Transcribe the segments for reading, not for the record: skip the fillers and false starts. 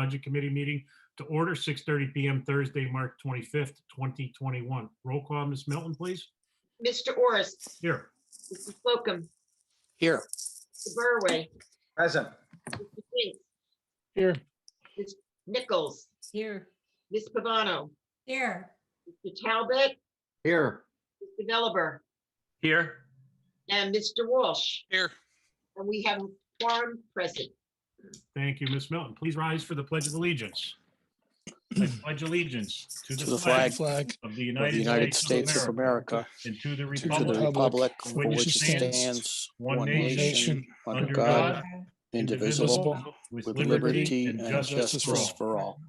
Budget Committee meeting to order, 6:30 p.m. Thursday, March 25th, 2021. Roll call, Ms. Milton, please. Mr. Orris. Here. Mr. Slocum. Here. Mr. Burway. Present. Mr. Spinks. Here. Ms. Nichols. Here. Ms. Pavano. Here. Mr. Talbot. Here. Mr. Veliver. Here. And Mr. Walsh. Here. And we have a quorum present. Thank you, Ms. Milton. Please rise for the Pledge of Allegiance. I pledge allegiance to the flag of the of the United States of America, and to the to republic the republic for for which which it it stands, stands, one one nation, nation, under God, indivisible, with with liberty and justice justice for all.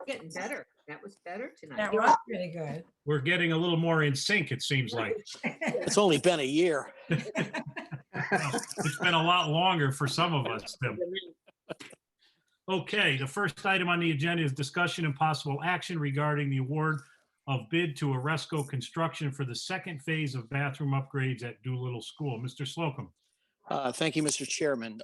Getting better. That was better tonight. That was pretty good. We're getting a little more in sync, it seems like. It's only been a year. It's been a lot longer for some of us, Tim. Okay, the first item on the agenda is discussion and possible action regarding the award of bid to Oresco Construction for the second phase of bathroom upgrades at Doolittle School. Mr. Slocum. Thank you, Mr. Chairman.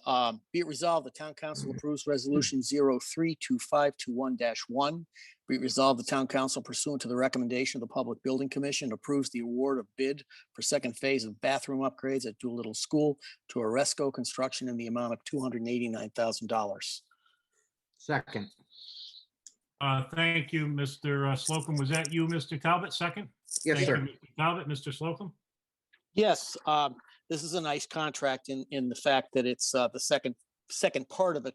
Be it resolved, the Town Council approves Resolution 032521-1. Be it resolved, the Town Council pursuant to the recommendation of the Public Building Commission approves the award of bid for second phase of bathroom upgrades at Doolittle School to Oresco Construction in the amount of $289,000. Second. Thank you, Mr. Slocum. Was that you, Mr. Talbot, second? Yes, Thank sir. you, Mr. Talbot. Mr. Slocum? Yes, this is a nice contract in the fact that it's the second part of a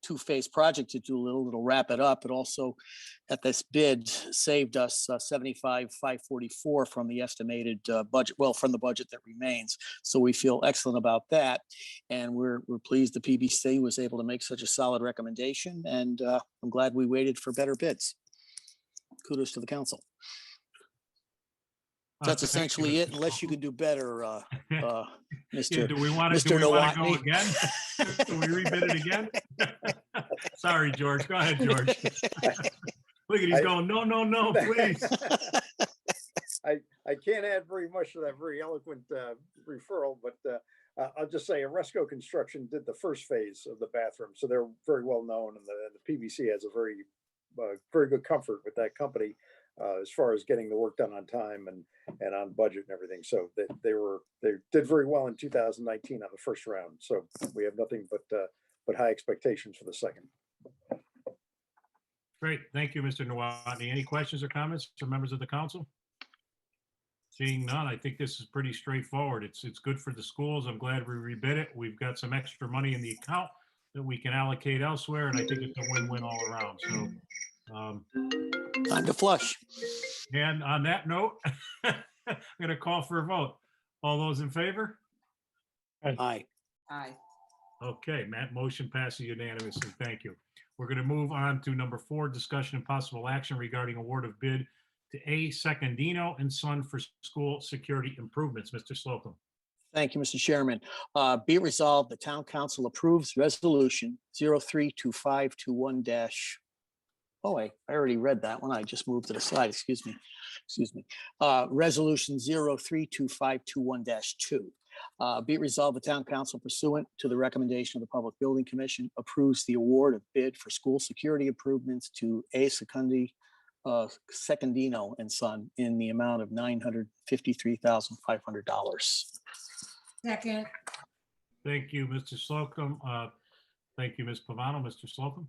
two-phase project to Doolittle. It'll wrap it up. It also, at this bid, saved us $75,544 from the estimated budget, well, from the budget that remains. So we feel excellent about that, and we're pleased the PBC was able to make such a solid recommendation, and I'm glad we waited for better bids. Kudos to the council. That's Thank essentially you, it, unless you could do better, Yeah, Mr. do we want to Mr. go Nowotny. again? Can we rebid it again? Sorry, George. Go ahead, George. Look at he's going, no, please. I can't add very much to that very eloquent referral, but I'll just say Oresco Construction did the first phase of the bathroom, so they're very well known, and the PBC has a very good comfort with that company as far as getting the work done on time and on budget and everything. So they did very well in 2019 on the first round. So we have nothing but high expectations for the second. Great. Thank you, Mr. Nowotny. Any questions or comments from members of the council? Seeing none, I think this is pretty straightforward. It's good for the schools. I'm glad we rebid it. We've got some extra money in the account that we can allocate elsewhere, and I think it's a win-win all around. So Time to flush. and on that note, I'm going to call for a vote. All those in favor? Aye. Aye. Okay, Matt, motion passes unanimously. Thank you. We're going to move on to number 4, discussion and possible action regarding award of bid to A. Secondino and Son for school security improvemements. Mr. Slocum. Thank you, Mr. Chairman. Be it resolved, the Town Council approves Resolution 032521- Oh, I already read that one. I just moved it aside. Excuse me. Resolution 032521-2. Be it resolved, the Town Council pursuant to the recommendation of the Public Building Commission approves the award of bid for school security improvements to A. Secondino and Son in the amount of $953,500. Second. Thank you, Mr. Slocum. Thank you, Ms. Pavano. Mr. Slocum.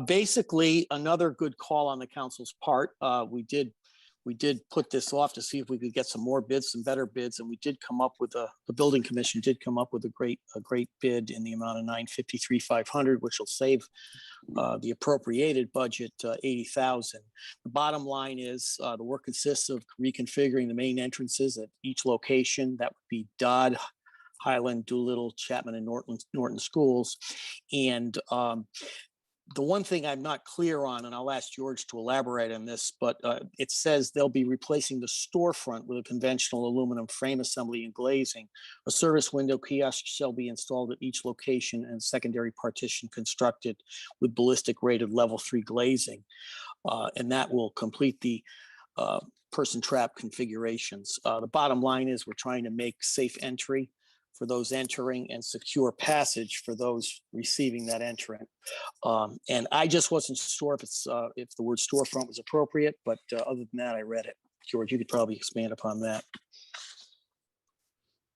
Basically, another good call on the council's part. We did put this off to see if we could get some more bids, some better bids, and we did come up with the building commission did come up with a great bid in the amount of $953,500, which will save the appropriated budget $80,000. The bottom line is the work consists of reconfiguring the main entrances at each location. That would be Dodd, Highland, Doolittle, Chapman, and Norton schools, and the one thing I'm not clear on, and I'll ask George to elaborate on this, but it says they'll be replacing the storefront with a conventional aluminum frame assembly and glazing. A service window kiosk shall be installed at each location and secondary partition constructed with ballistic rated level 3 glazing. And that will complete the person trap configurations. The bottom line is we're trying to make safe entry for those entering and secure passage for those receiving that entrant. And I just wasn't sure if the word storefront was appropriate, but other than that, I read it. George, you could probably expand upon that.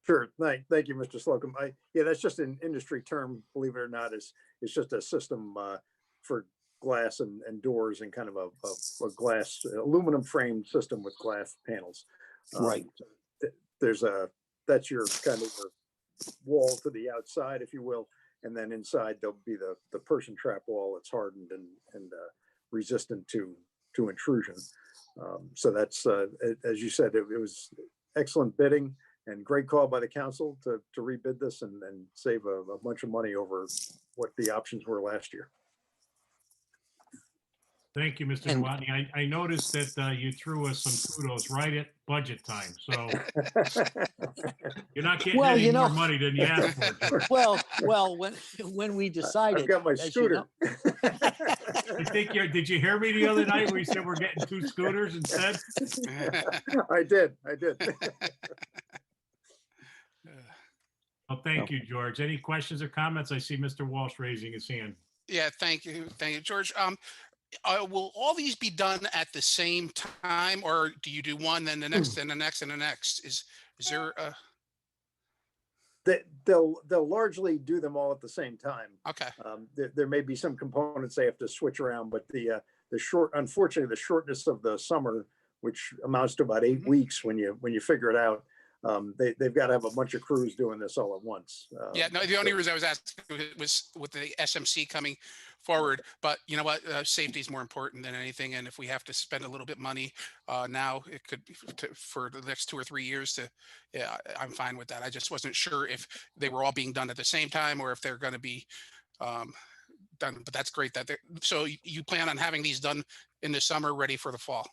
Sure. Thank you, Mr. Slocum. Yeah, that's just an industry term, believe it or not. It's just a system for glass and doors and kind of a glass aluminum framed system with glass panels. Right. That's your kind of your wall to the outside, if you will, and then inside there'll be the person trap wall that's hardened and resistant to intrusion. So that's as you said, it was excellent bidding. And great call by the council to rebid this and save a bunch of money over what the options were last year. Thank you, Mr. And- Nawatney. I noticed that you threw us some kudos right at budget time. So you're not getting Well, any you more know- money than you asked for, George. Well, when we decided, I've got my as you scooter. Did you hear me the other night where you said we're getting 2 scooters instead? I did. Well, thank you, George. Any questions or comments? I see Mr. Walsh raising his hand. Yeah, thank you, George. Will all these be done at the same time, or do you do one, then the next, and the next, and the next? Is there a? They'll largely do them all at the same time. Okay. There may be some components they have to switch around, but unfortunately, the shortness of the summer, which amounts to about 8 weeks when you figure it out, they've got to have a bunch of crews doing this all at once. Yeah, no, the only reason I was asking was with the SMC coming forward, but you know what, safety is more important than anything. And if we have to spend a little bit money now, it could be for the next 2 or 3 years yeah, I'm fine with that. I just wasn't sure if they were all being done at the same time or if they're going to be done, but that's great so you plan on having these done in the summer, ready for the fall.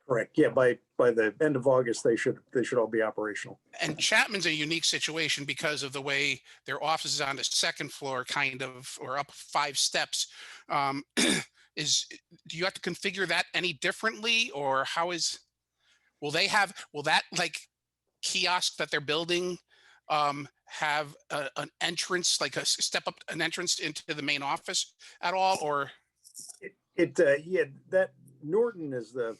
Correct. Yeah, by the end of August, they should all be operational. And Chapman's a unique situation because of the way their office is on the second floor, kind of, or up 5 steps. Do you have to configure that any differently, or will that like kiosk that they're building have an entrance, like a step up, an entrance into the main office at all, or? Yeah, that Norton is the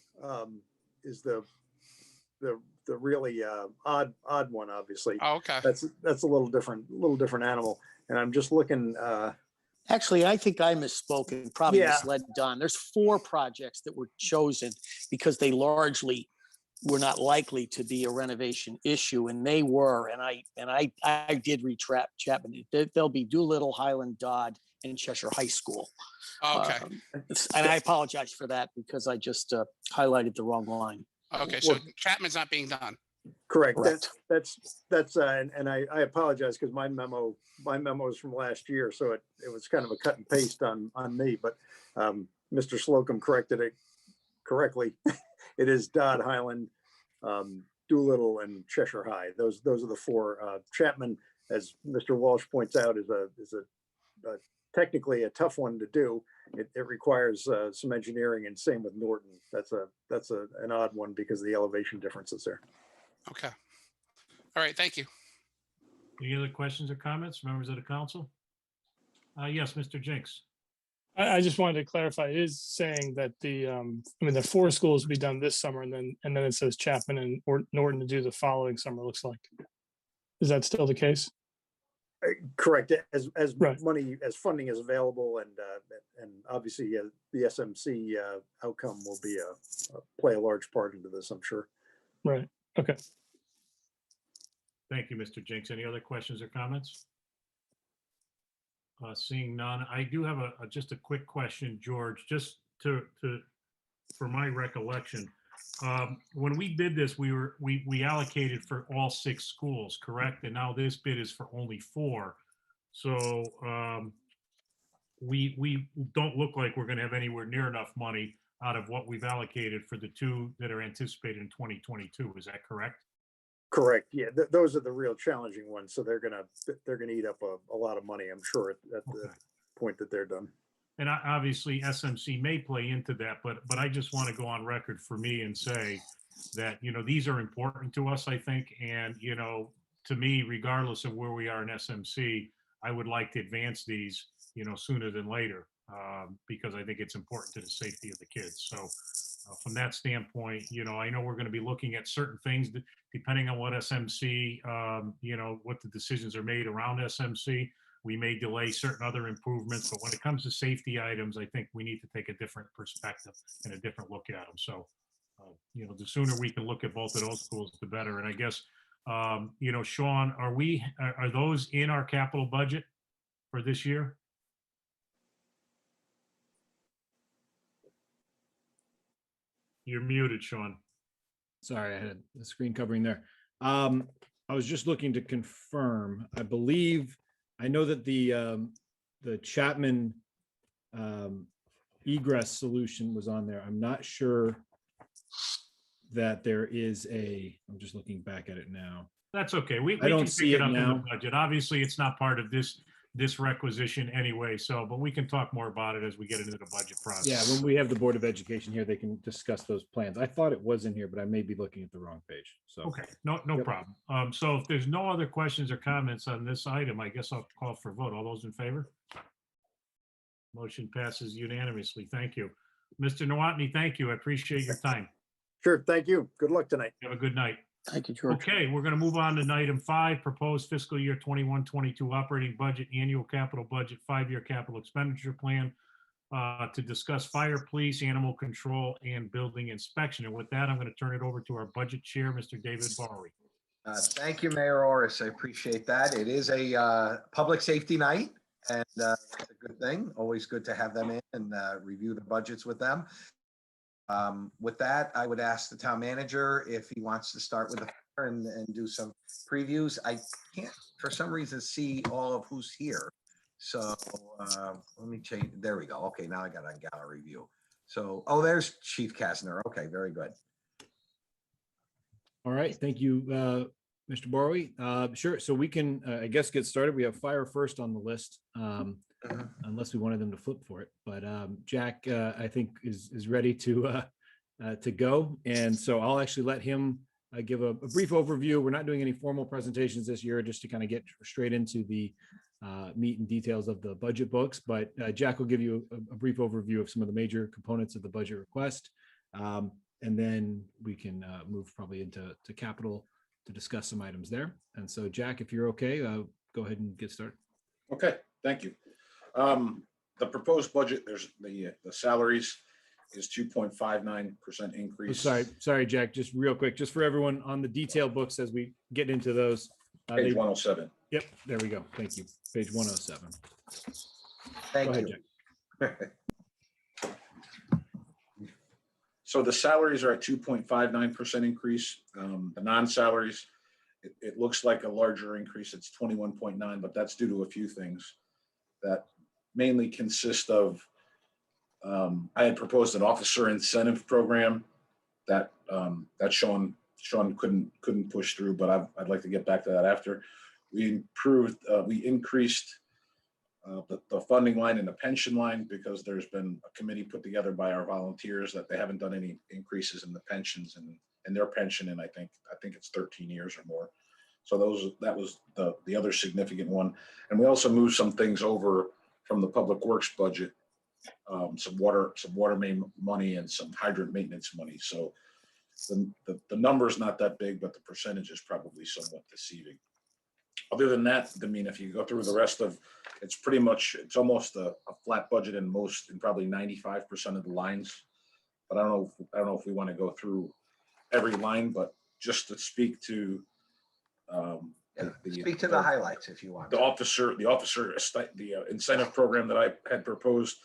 really odd one, obviously. Oh, okay. That's a little different animal. And I'm just looking. Actually, I think I misspoke and probably Yeah. misled Don. There's 4 projects that were chosen because they largely were not likely to be a renovation issue, and they were. And I did retrap Chapman. They'll be Doolittle, Highland, Dodd, and Cheshire High School. Okay. And I apologize for that because I just highlighted the wrong line. Okay. So Chapman's not being done. Correct. Correct. That's and I apologize because my memo is from last year, so it was kind of a cut and paste on me. But Mr. Slocum corrected it correctly. It is Dodd, Highland, Doolittle, and Cheshire High. Those are the 4. Chapman, as Mr. Walsh points out, is a technically a tough one to do. It requires some engineering, and same with Norton. That's an odd one because of the elevation differences there. Okay. All right. Thank you. Any other questions or comments, members of the council? Yes, Mr. Jinks. I just wanted to clarify, it is saying that the 4 schools will be done this summer, and then it says Chapman and Norton to do the following summer, looks like. Is that still the case? Correct. As Right. money, as funding is available, and obviously the SMC outcome will be play a large part into this, I'm sure. Right. Okay. Thank you, Mr. Jinks. Any other questions or comments? Seeing none, I do have just a quick question, George, just for my recollection. When we did this, we allocated for all 6 schools, correct? And now this bid is for only 4. So we don't look like we're going to have anywhere near enough money out of what we've allocated for the 2 that are anticipated in 2022. Is that correct? Correct. Yeah, those are the real challenging ones. So they're gonna eat up a lot of money, I'm sure, at the point that they're done. And obviously SMC may play into that, but I just want to go on record for me and say that, these are important to us, I think. And, to me, regardless of where we are in SMC, I would like to advance these, sooner than later, because I think it's important to the safety of the kids. So from that standpoint, I know we're going to be looking at certain things depending on what SMC, what the decisions are made around SMC. We may delay certain other improvements, but when it comes to safety items, I think we need to take a different perspective and a different look at them. So, the sooner we can look at both of those schools, the better. And I guess, Sean, are those in our capital budget for this year? You're muted, Sean. Sorry, I had the screen covering there. I was just looking to confirm. I know that the Chapman egress solution was on there. I'm not sure that there is I'm just looking back at it now. That's okay. We I don't can see pick it up in the now. budget. Obviously, it's not part of this requisition anyway, but we can talk more about it as we get into the budget process. Yeah, when we have the Board of Education here, they can discuss those plans. I thought it was in here, but I may be looking at the wrong page. So, Okay, no Yep. problem. So if there's no other questions or comments on this item, I guess I'll call for vote. All those in favor? Motion passes unanimously. Thank you. Mr. Nawatney, thank you. I appreciate your time. Sure, thank you. Good luck tonight. Have a good night. Thank you, George. Okay, we're going to move on to item 5, proposed fiscal year 21-22 operating budget, annual capital budget, 5-year capital expenditure plan to discuss fire, police, animal control, and building inspection. And with that, I'm going to turn it over to our budget chair, Mr. David Bowery. Thank you, Mayor Orris. I appreciate that. It is a public safety night, and it's a good thing. Always good to have them in and review the budgets with them. With that, I would ask the town manager if he wants to start with the fire and do some previews. I can't, for some reason, see all of who's here. So let me change. There we go. Okay, now I got on gallery view. So, there's Chief Kastner. Okay, very good. all right. Thank you, Mr. Borwy. Sure. So we can, I guess, get started. We have fire first on the list, unless we wanted them to flip for it. But Jack, I think, is ready to go. And so I'll actually let him give a brief overview. We're not doing any formal presentations this year, just to kind of get straight into the meat and details of the budget books. But Jack will give you a brief overview of some of the major components of the budget request. And then we can move probably into capital to discuss some items there. And so, Jack, if you're okay, go ahead and get started. Okay, thank you. The proposed budget, there's the salaries is 2.59% increase. Sorry, Jack, just real quick, just for everyone on the detail books as we get into those. Page 107. Yep, there we go. Thank you. Page 107. Thank Go ahead, you. Jack. So the salaries are at 2.59% increase. The non-salaries, it looks like a larger increase. It's 21.9, but that's due to a few things that mainly consist of, I had proposed an officer incentive program that Sean couldn't push through, but I'd like to get back to that after. We increased the funding line and the pension line because there's been a committee put together by our volunteers that they haven't done any increases in the pensions and their pension in I think it's 13 years or more. So that was the other significant one. And we also moved some things over from the public works budget, some water main money and some hydrant maintenance money. So the number is not that big, but the percentage is probably somewhat deceiving. Other than that, I mean, if you go through the rest of, it's almost a flat budget in probably 95% of the lines. But I don't know if we want to go through every line, but just to speak to Speak to the highlights if you want. The incentive program that I had proposed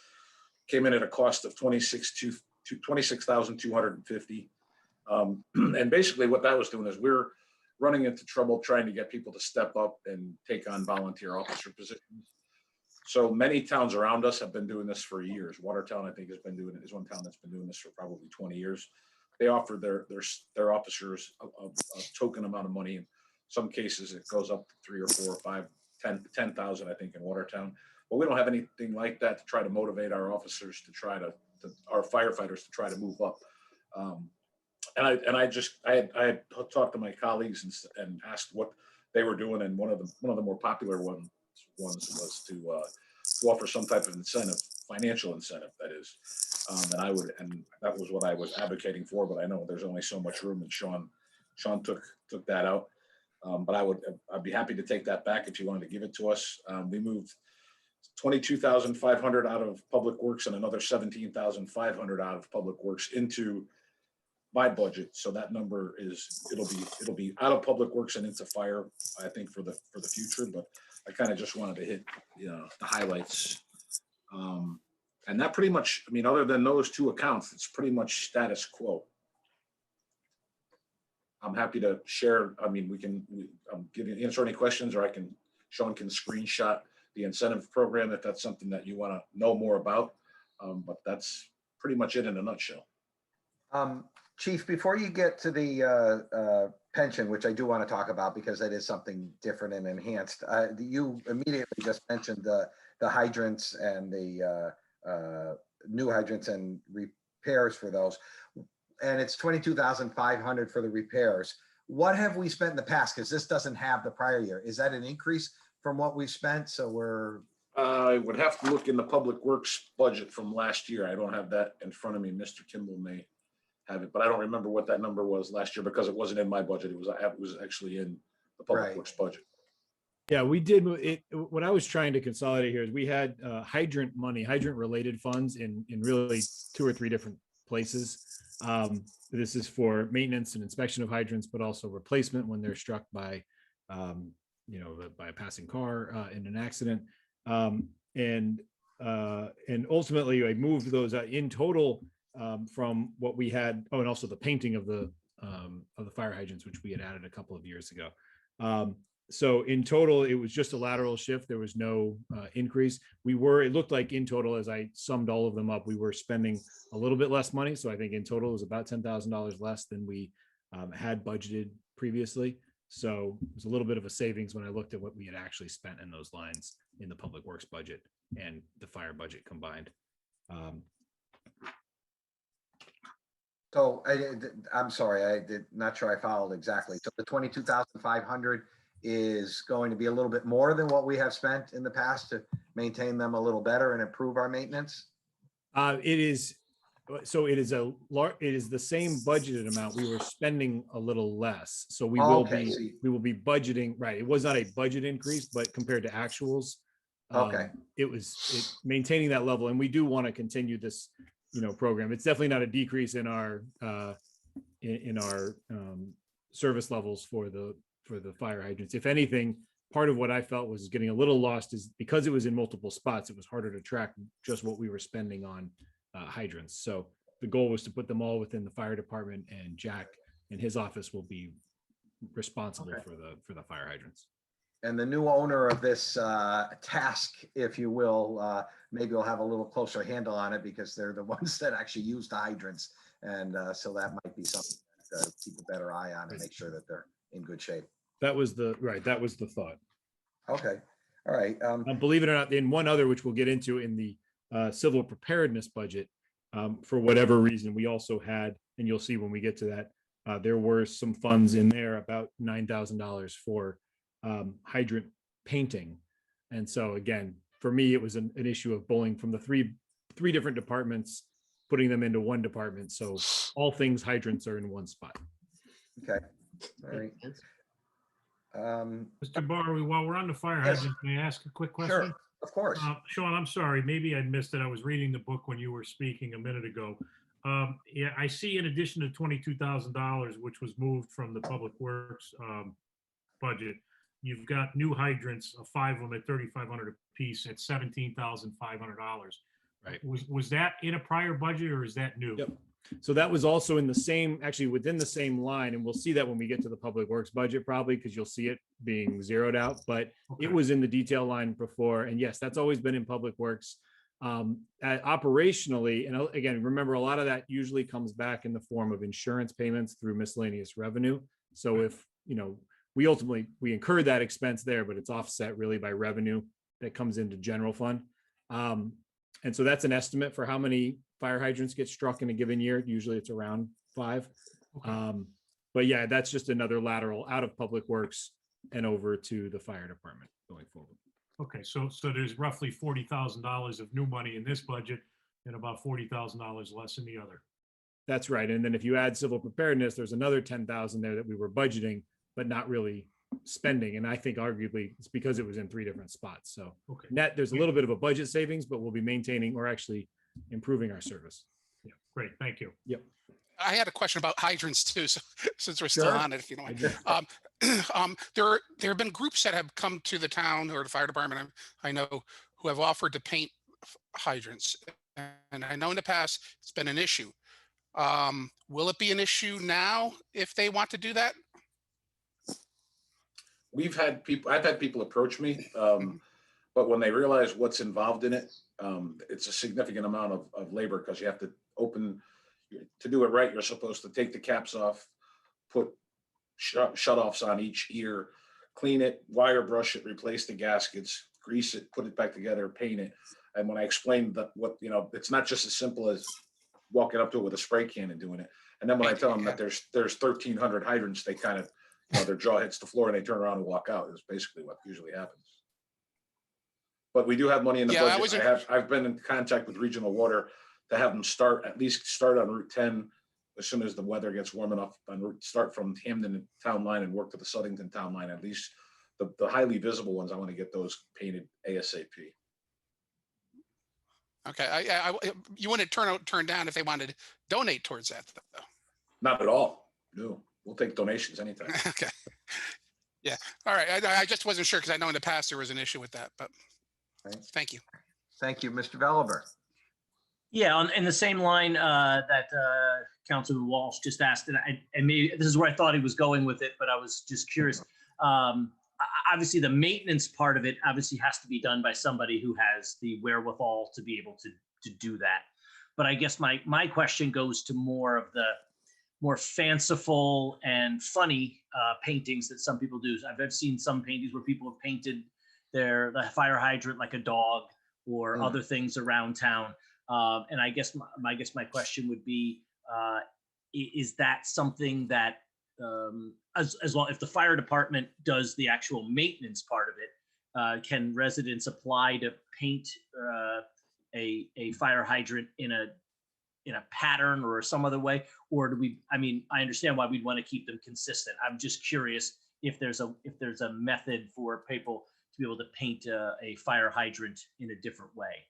came in at a cost of $26,250. And basically what that was doing is we're running into trouble trying to get people to step up and take on volunteer officer positions. So many towns around us have been doing this for years. Watertown, I think, is one town that's been doing this for probably 20 years. They offer their officers a token amount of money. In some cases, it goes up to 3 or 4 or 5, 10,000, I think, in Watertown. But we don't have anything like that to try to motivate our officers our firefighters to try to move up. And I had talked to my colleagues and asked what they were doing, and one of the more popular ones was to offer some type of incentive, financial incentive, that is. And that was what I was advocating for, but I know there's only so much room, and Sean took that out. But I'd be happy to take that back if you wanted to give it to us. We moved 22,500 out of Public Works and another 17,500 out of Public Works into my budget. So that number it'll be out of Public Works and into fire, I think, for the future. But I kind of just wanted to hit, the highlights. And that pretty much, I mean, other than those two accounts, it's pretty much status quo. I'm happy to share. I mean, answer any questions, or Sean can screenshot the incentive program if that's something that you want to know more about. But that's pretty much it in a nutshell. Chief, before you get to the pension, which I do want to talk about because that is something different and enhanced, you immediately just mentioned the hydrants and the new hydrants and repairs for those. And it's 22,500 for the repairs. What have we spent in the past? Because this doesn't have the prior year. Is that an increase from what we spent? So we're. I would have to look in the Public Works budget from last year. I don't have that in front of me. Mr. Kimball may have it, but I don't remember what that number was last year because it wasn't in my budget. It was actually in the Public Works budget. Yeah, we did it. What I was trying to consolidate here is we had hydrant related funds in really 2 or 3 different places. This is for maintenance and inspection of hydrants, but also replacement when they're struck by, by a passing car in an accident. And ultimately I moved those in total from what we had. Oh, and also the painting of the fire hydrants, which we had added a couple of years ago. So in total, it was just a lateral shift. There was no increase. It looked like in total, as I summed all of them up, we were spending a little bit less money. So I think in total it was about $10,000 less than we had budgeted previously. So it was a little bit of a savings when I looked at what we had actually spent in those lines in the Public Works budget and the fire budget combined. So I'm sorry, I did not sure I followed exactly. So the 22,500 is going to be a little bit more than what we have spent in the past to maintain them a little better and improve our maintenance? It is the same budgeted amount. We were spending a little less. So we will be budgeting, right. It was not a budget increase, but compared to actuals, it was maintaining that level. And we do want to continue this, program. It's definitely not a decrease in our service levels for the fire hydrants. If anything, part of what I felt was getting a little lost is because it was in multiple spots, it was harder to track just what we were spending on hydrants. So the goal was to put them all within the fire department, and Jack and his office will be responsible for the fire hydrants. And the new owner of this task, if you will, maybe will have a little closer handle on it because they're the ones that actually use the hydrants. And so that might be something to keep a better eye on and make sure that they're in good shape. That was the thought. Okay. All right. Believe it or not, in one other, which we'll get into in the civil preparedness budget, for whatever reason, we also had, and you'll see when we get to that, there were some funds in there, about $9,000 for hydrant painting. And so again, for me, it was an issue of pulling from the three different departments, putting them into one department. So all things hydrants are in one spot. Okay. All right. Mr. Barry, while we're on the fire hydrant, may I ask a quick question? Sure, of course. Sean, I'm sorry, maybe I missed it. I was reading the book when you were speaking a minute ago. Yeah, I see in addition to $22,000, which was moved from the Public Works budget, you've got new hydrants, 5 of them at $3,500 a piece at $17,500. Right. Was that in a prior budget or is that new? Yep. So that was also in the same, actually within the same line, and we'll see that when we get to the Public Works budget probably, because you'll see it being zeroed out, but it was in the detail line before. And yes, that's always been in Public Works. Operationally, and again, remember, a lot of that usually comes back in the form of insurance payments through miscellaneous revenue. So if, we incur that expense there, but it's offset really by revenue that comes into general fund. And so that's an estimate for how many fire hydrants get struck in a given year. Usually it's around 5. But yeah, that's just another lateral out of Public Works and over to the fire department going forward. Okay, so there's roughly $40,000 of new money in this budget and about $40,000 less in the other. That's right. And then if you add civil preparedness, there's another 10,000 there that we were budgeting, but not really spending. And I think arguably it's because it was in 3 different spots. So Okay, net, there's a little bit of a budget savings, but we'll be maintaining or actually improving our service. yeah, great, thank you. Yep. I had a question about hydrants too, so since we're still Sure. on it, if you don't mind. There have been groups that have come to the town or the fire department, I know, who have offered to paint hydrants. And I know in the past, it's been an issue. Will it be an issue now if they want to do that? I've had people approach me, but when they realize what's involved in it, it's a significant amount of labor because you have to to do it right. You're supposed to take the caps off, put shut-offs on each ear, clean it, wire brush it, replace the gaskets, grease it, put it back together, paint it. And when I explained it's not just as simple as walking up to it with a spray can and doing it. And then when I tell them that there's 1,300 hydrants, they kind of, their jaw hits the floor and they turn around and walk out. Is basically what usually happens. But we do have money in the budget. I've been in contact with Regional Water to have them at least start on Route 10 as soon as the weather gets warm enough. Start from Hamden town line and work to the Southington town line. At least the highly visible ones, I want to get those painted ASAP. Okay, you wouldn't turn down if they wanted to donate towards that, though. Not at all. No, we'll take donations anytime. Okay. Yeah. All right. I just wasn't sure because I know in the past there was an issue with that, but Right. thank you. Thank you, Mr. Veliver. Yeah, in the same line that Councilman Walsh just asked, and maybe this is where I thought he was going with it, but I was just curious. Obviously, the maintenance part of it obviously has to be done by somebody who has the wherewithal to be able to do that. But I guess my question goes to more of the more fanciful and funny paintings that some people do. I've seen some paintings where people have painted the fire hydrant like a dog or other things around town. And I guess my question would be, is that something that as well, if the fire department does the actual maintenance part of it, can residents apply to paint a fire hydrant in a pattern or some other way? Or do we, I understand why we'd want to keep them consistent. I'm just curious if there's a method for people to be able to paint a fire hydrant in a different way.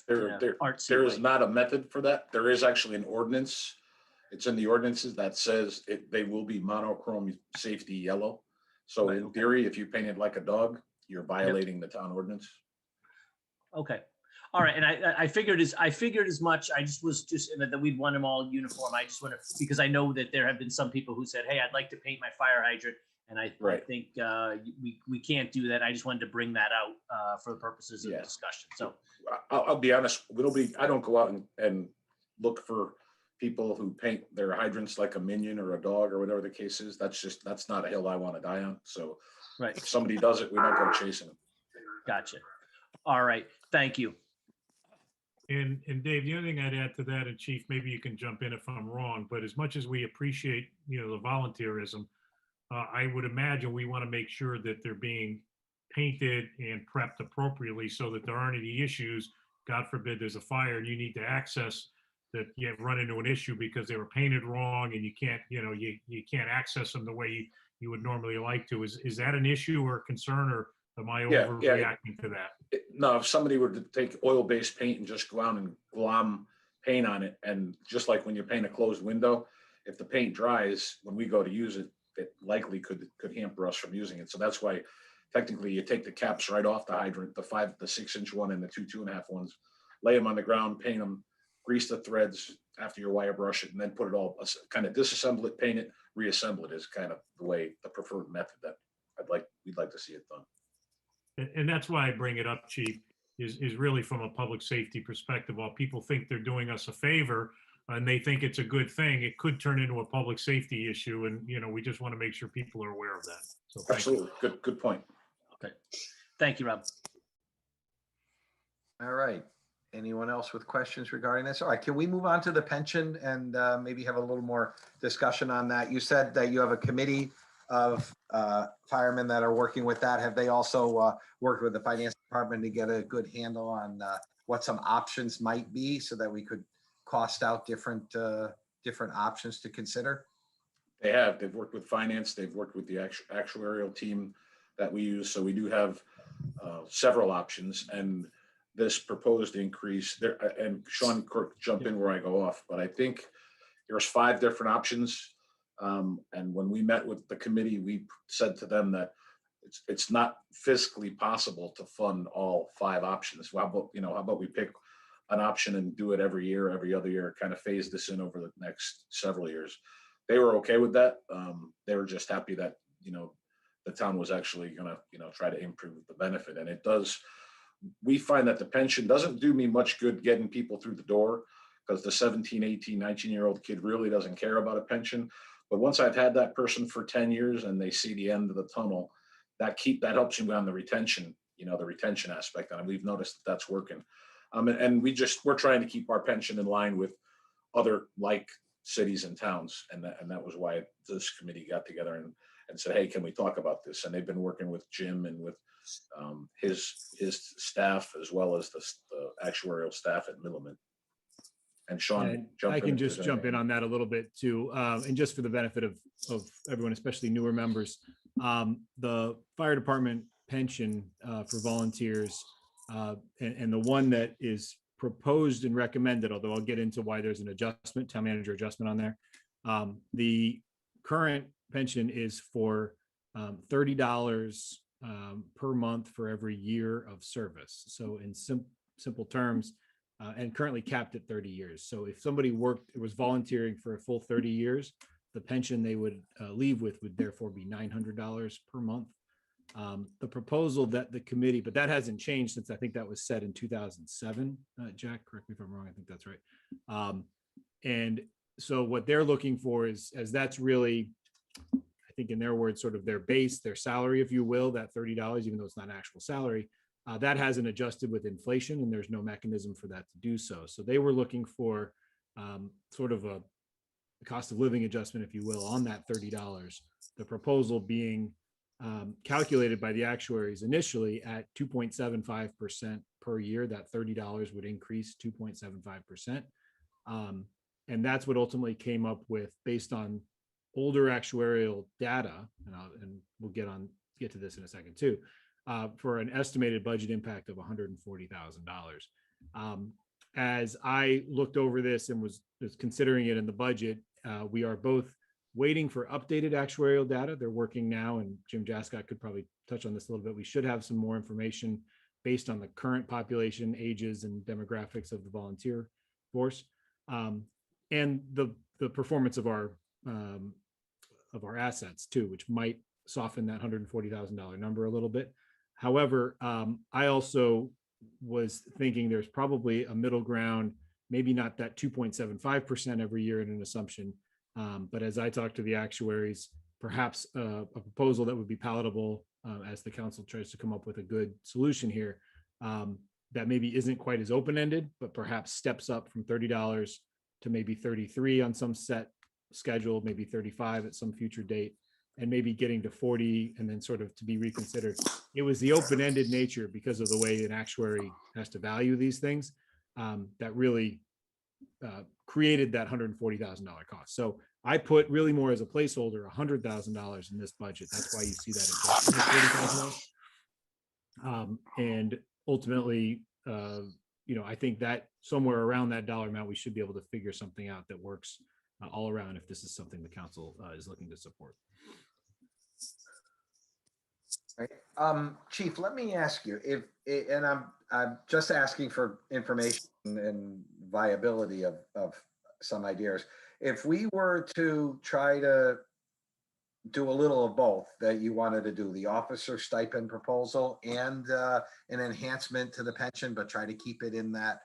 There is not a method for that. There is actually an ordinance. It's in the ordinances that says they will be monochrome safety yellow. So Right, in theory, if you paint it like a dog, you're violating the town ordinance. Okay. All right. And I figured as much. I just was that we'd want them all uniform. I just want to, because I know that there have been some people who said, hey, I'd like to paint my fire hydrant. And I think we can't do that. I just wanted to bring that out for the purposes of discussion. So I'll be honest, I don't go out and look for people who paint their hydrants like a minion or a dog or whatever the case is. That's not a hill I want to die on. So if somebody does it, we don't go chasing them. Gotcha. All right. Thank you. And Dave, the other thing I'd add to that, and Chief, maybe you can jump in if I'm wrong, but as much as we appreciate, the volunteerism, I would imagine we want to make sure that they're being painted and prepped appropriately so that there aren't any issues. God forbid there's a fire and you need to access that, you run into an issue because they were painted wrong and you can't, you can't access them the way you would normally like to. Is that an issue or concern, or am I overreacting to that? No, if somebody were to take oil-based paint and just go out and glom paint on it, and just like when you paint a closed window, if the paint dries, when we go to use it, it likely could hamper us from using it. So that's why technically you take the caps right off the hydrant, the 6-inch one and the 2.5 ones, lay them on the ground, paint them, grease the threads after your wire brush it, and then put it all, kind of disassemble it, paint it, reassemble it is kind of the preferred method that we'd like to see it done. And that's why I bring it up, Chief, is really from a public safety perspective. While people think they're doing us a favor and they think it's a good thing, it could turn into a public safety issue. And, we just want to make sure people are aware of that. So absolutely. Good point. Okay. Thank you, Rob. All right. Anyone else with questions regarding this? All right, can we move on to the pension and maybe have a little more discussion on that? You said that you have a committee of firemen that are working with that? Have they also worked with the finance department to get a good handle on what some options might be so that we could cost out different options to consider? They have. They've worked with finance. They've worked with the actuarial team that we use. So we do have several options. And this proposed increase there, and Sean, jump in where I go off, but I think there's 5 different options. And when we met with the committee, we said to them that it's not fiscally possible to fund all 5 options. Well, how about we pick an option and do it every year, every other year, kind of phase this in over the next several years. They were okay with that. They were just happy that, the town was actually gonna, try to improve the benefit. And it does, we find that the pension doesn't do me much good getting people through the door, because the 17, 18, 19-year-old kid really doesn't care about a pension. But once I've had that person for 10 years and they see the end of the tunnel, that helps you on the retention, the retention aspect. And we've noticed that that's working. And we're trying to keep our pension in line with other like cities and towns. And that was why this committee got together and said, hey, can we talk about this? And they've been working with Jim and with his staff, as well as the actuarial staff at Milliman. And Sean, I can just jump in on that a little bit too. And just for the benefit of everyone, especially newer members, the fire department pension for volunteers and the one that is proposed and recommended, although I'll get into why there's an adjustment, town manager adjustment on there. The current pension is for $30 per month for every year of service. So in simple terms, and currently capped at 30 years. So if somebody was volunteering for a full 30 years, the pension they would leave with would therefore be $900 per month. The proposal that the committee, but that hasn't changed since I think that was set in 2007. Jack, correct me if I'm wrong. I think that's right. And so what they're looking for is, as that's really, I think in their words, sort of their base, their salary, if you will, that $30, even though it's not an actual salary, that hasn't adjusted with inflation, and there's no mechanism for that to do so. So they were looking for sort of a cost of living adjustment, if you will, on that $30. The proposal being calculated by the actuaries initially at 2.75% per year. That $30 would increase 2.75%. And that's what ultimately came up with, based on older actuarial data, and we'll get to this in a second too, for an estimated budget impact of $140,000. As I looked over this and was considering it in the budget, we are both waiting for updated actuarial data. They're working now, and Jim Jascott could probably touch on this a little bit. We should have some more information based on the current population, ages, and demographics of the volunteer force, and the performance of our assets too, which might soften that $140,000 number a little bit. However, I also was thinking there's probably a middle ground, maybe not that 2.75% every year in an assumption, but as I talk to the actuaries, perhaps a proposal that would be palatable as the council tries to come up with a good solution here, that maybe isn't quite as open-ended, but perhaps steps up from $30 to maybe 33 on some set schedule, maybe 35 at some future date, and maybe getting to 40 and then sort of to be reconsidered. It was the open-ended nature, because of the way an actuary has to value these things, that really created that $140,000 cost. So I put really more as a placeholder $100,000 in this budget. That's why you see that adjustment of $40,000. And ultimately, I think that somewhere around that dollar amount, we should be able to figure something out that works all around, if this is something the council is looking to support. Right. Chief, let me ask you and I'm just asking for information and viability of some ideas. If we were to try to do a little of both, that you wanted to do the officer stipend proposal and an enhancement to the pension, but try to keep it in that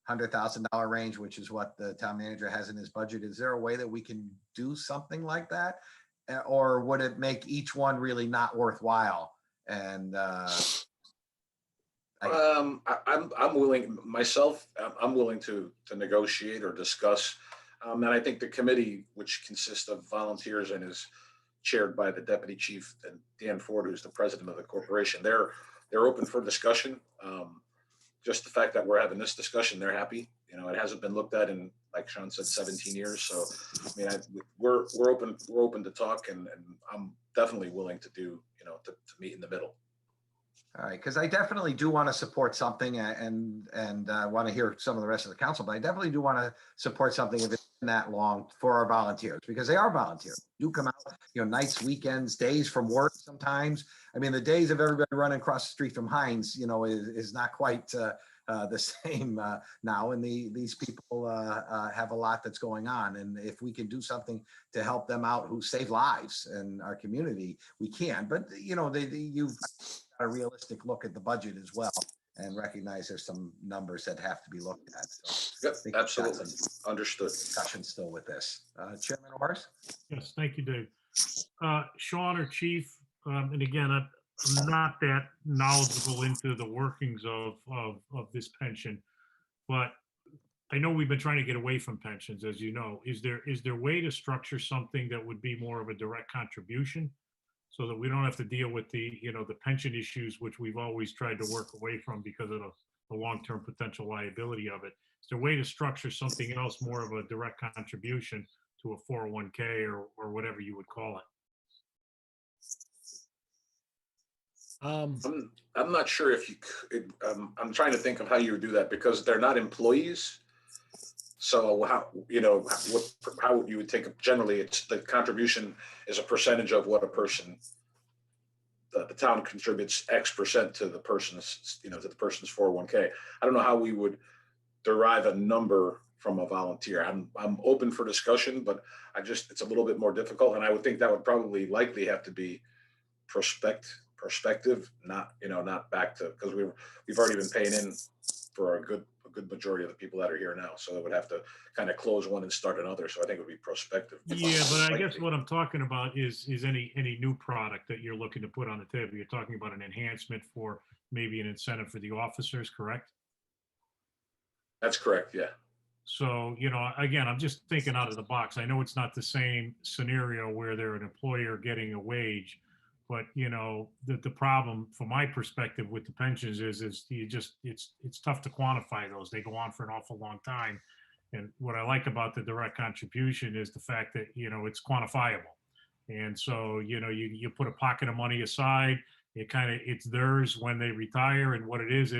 $100,000 range, which is what the town manager has in his budget, is there a way that we can do something like that? Or would it make each one really not worthwhile? And I'm willing myself. I'm willing to negotiate or discuss, and I think the committee, which consists of volunteers and is chaired by the deputy chief and Dan Ford, who's the president of the corporation. They're open for discussion. Just the fact that we're having this discussion, they're happy. You know, it hasn't been looked at in, like Sean said, 17 years. So, I mean, we're open to talk, and I'm definitely willing to do, you know, to meet in the middle. All right, because I definitely do want to support something, and want to hear some of the rest of the council, but I definitely do want to support something if it's been that long for our volunteers, because they are volunteers. Do come out, you know, nights, weekends, days from work sometimes. I mean, the days of everybody running across the street from Heinz, you know, is not quite the same now, and these people have a lot that's going on, and if we can do something to help them out who save lives in our community, we can. But you know, you've got a realistic look at the budget as well, and recognize there's some numbers that have to be looked at. So Yep, absolutely understood. discussion still with this. Chairman Orrs? Yes, thank you, Dave. Sean or Chief, and again, I'm not that knowledgeable into the workings of this pension, but I know we've been trying to get away from pensions, as you know. Is there a way to structure something that would be more of a direct contribution, so that we don't have to deal with the, you know, the pension issues, which we've always tried to work away from because of the long-term potential liability of it? Is there a way to structure something else, more of a direct contribution to a 401k or whatever you would call it? I'm not sure if you could, I'm trying to think of how you would do that, because they're not employees. So how, you know, how you would take, generally it's the contribution is a percentage of what a person, the town contributes X percent to the person's, you know, to the person's 401k. I don't know how we would derive a number from a volunteer. I'm open for discussion, but it's a little bit more difficult. And I would think that would probably likely have to be perspective, not, you know, not back to, because we've already been paying in for a good majority of the people that are here now. So it would have to kind of close one and start another. So I think it would be prospective. Yeah, but I guess what I'm talking about is any new product that you're looking to put on the table. You're talking about an enhancement for maybe an incentive for the officers, correct? That's correct, yeah. So, you know, again, I'm just thinking out of the box. I know it's not the same scenario where they're an employer getting a wage, but you know, the problem from my perspective with the pensions is it's tough to quantify those. They go on for an awful long time. And what I like about the direct contribution is the fact that, you know, it's quantifiable. And so, you know, you put a pocket of money aside, it's theirs when they retire, and what it is,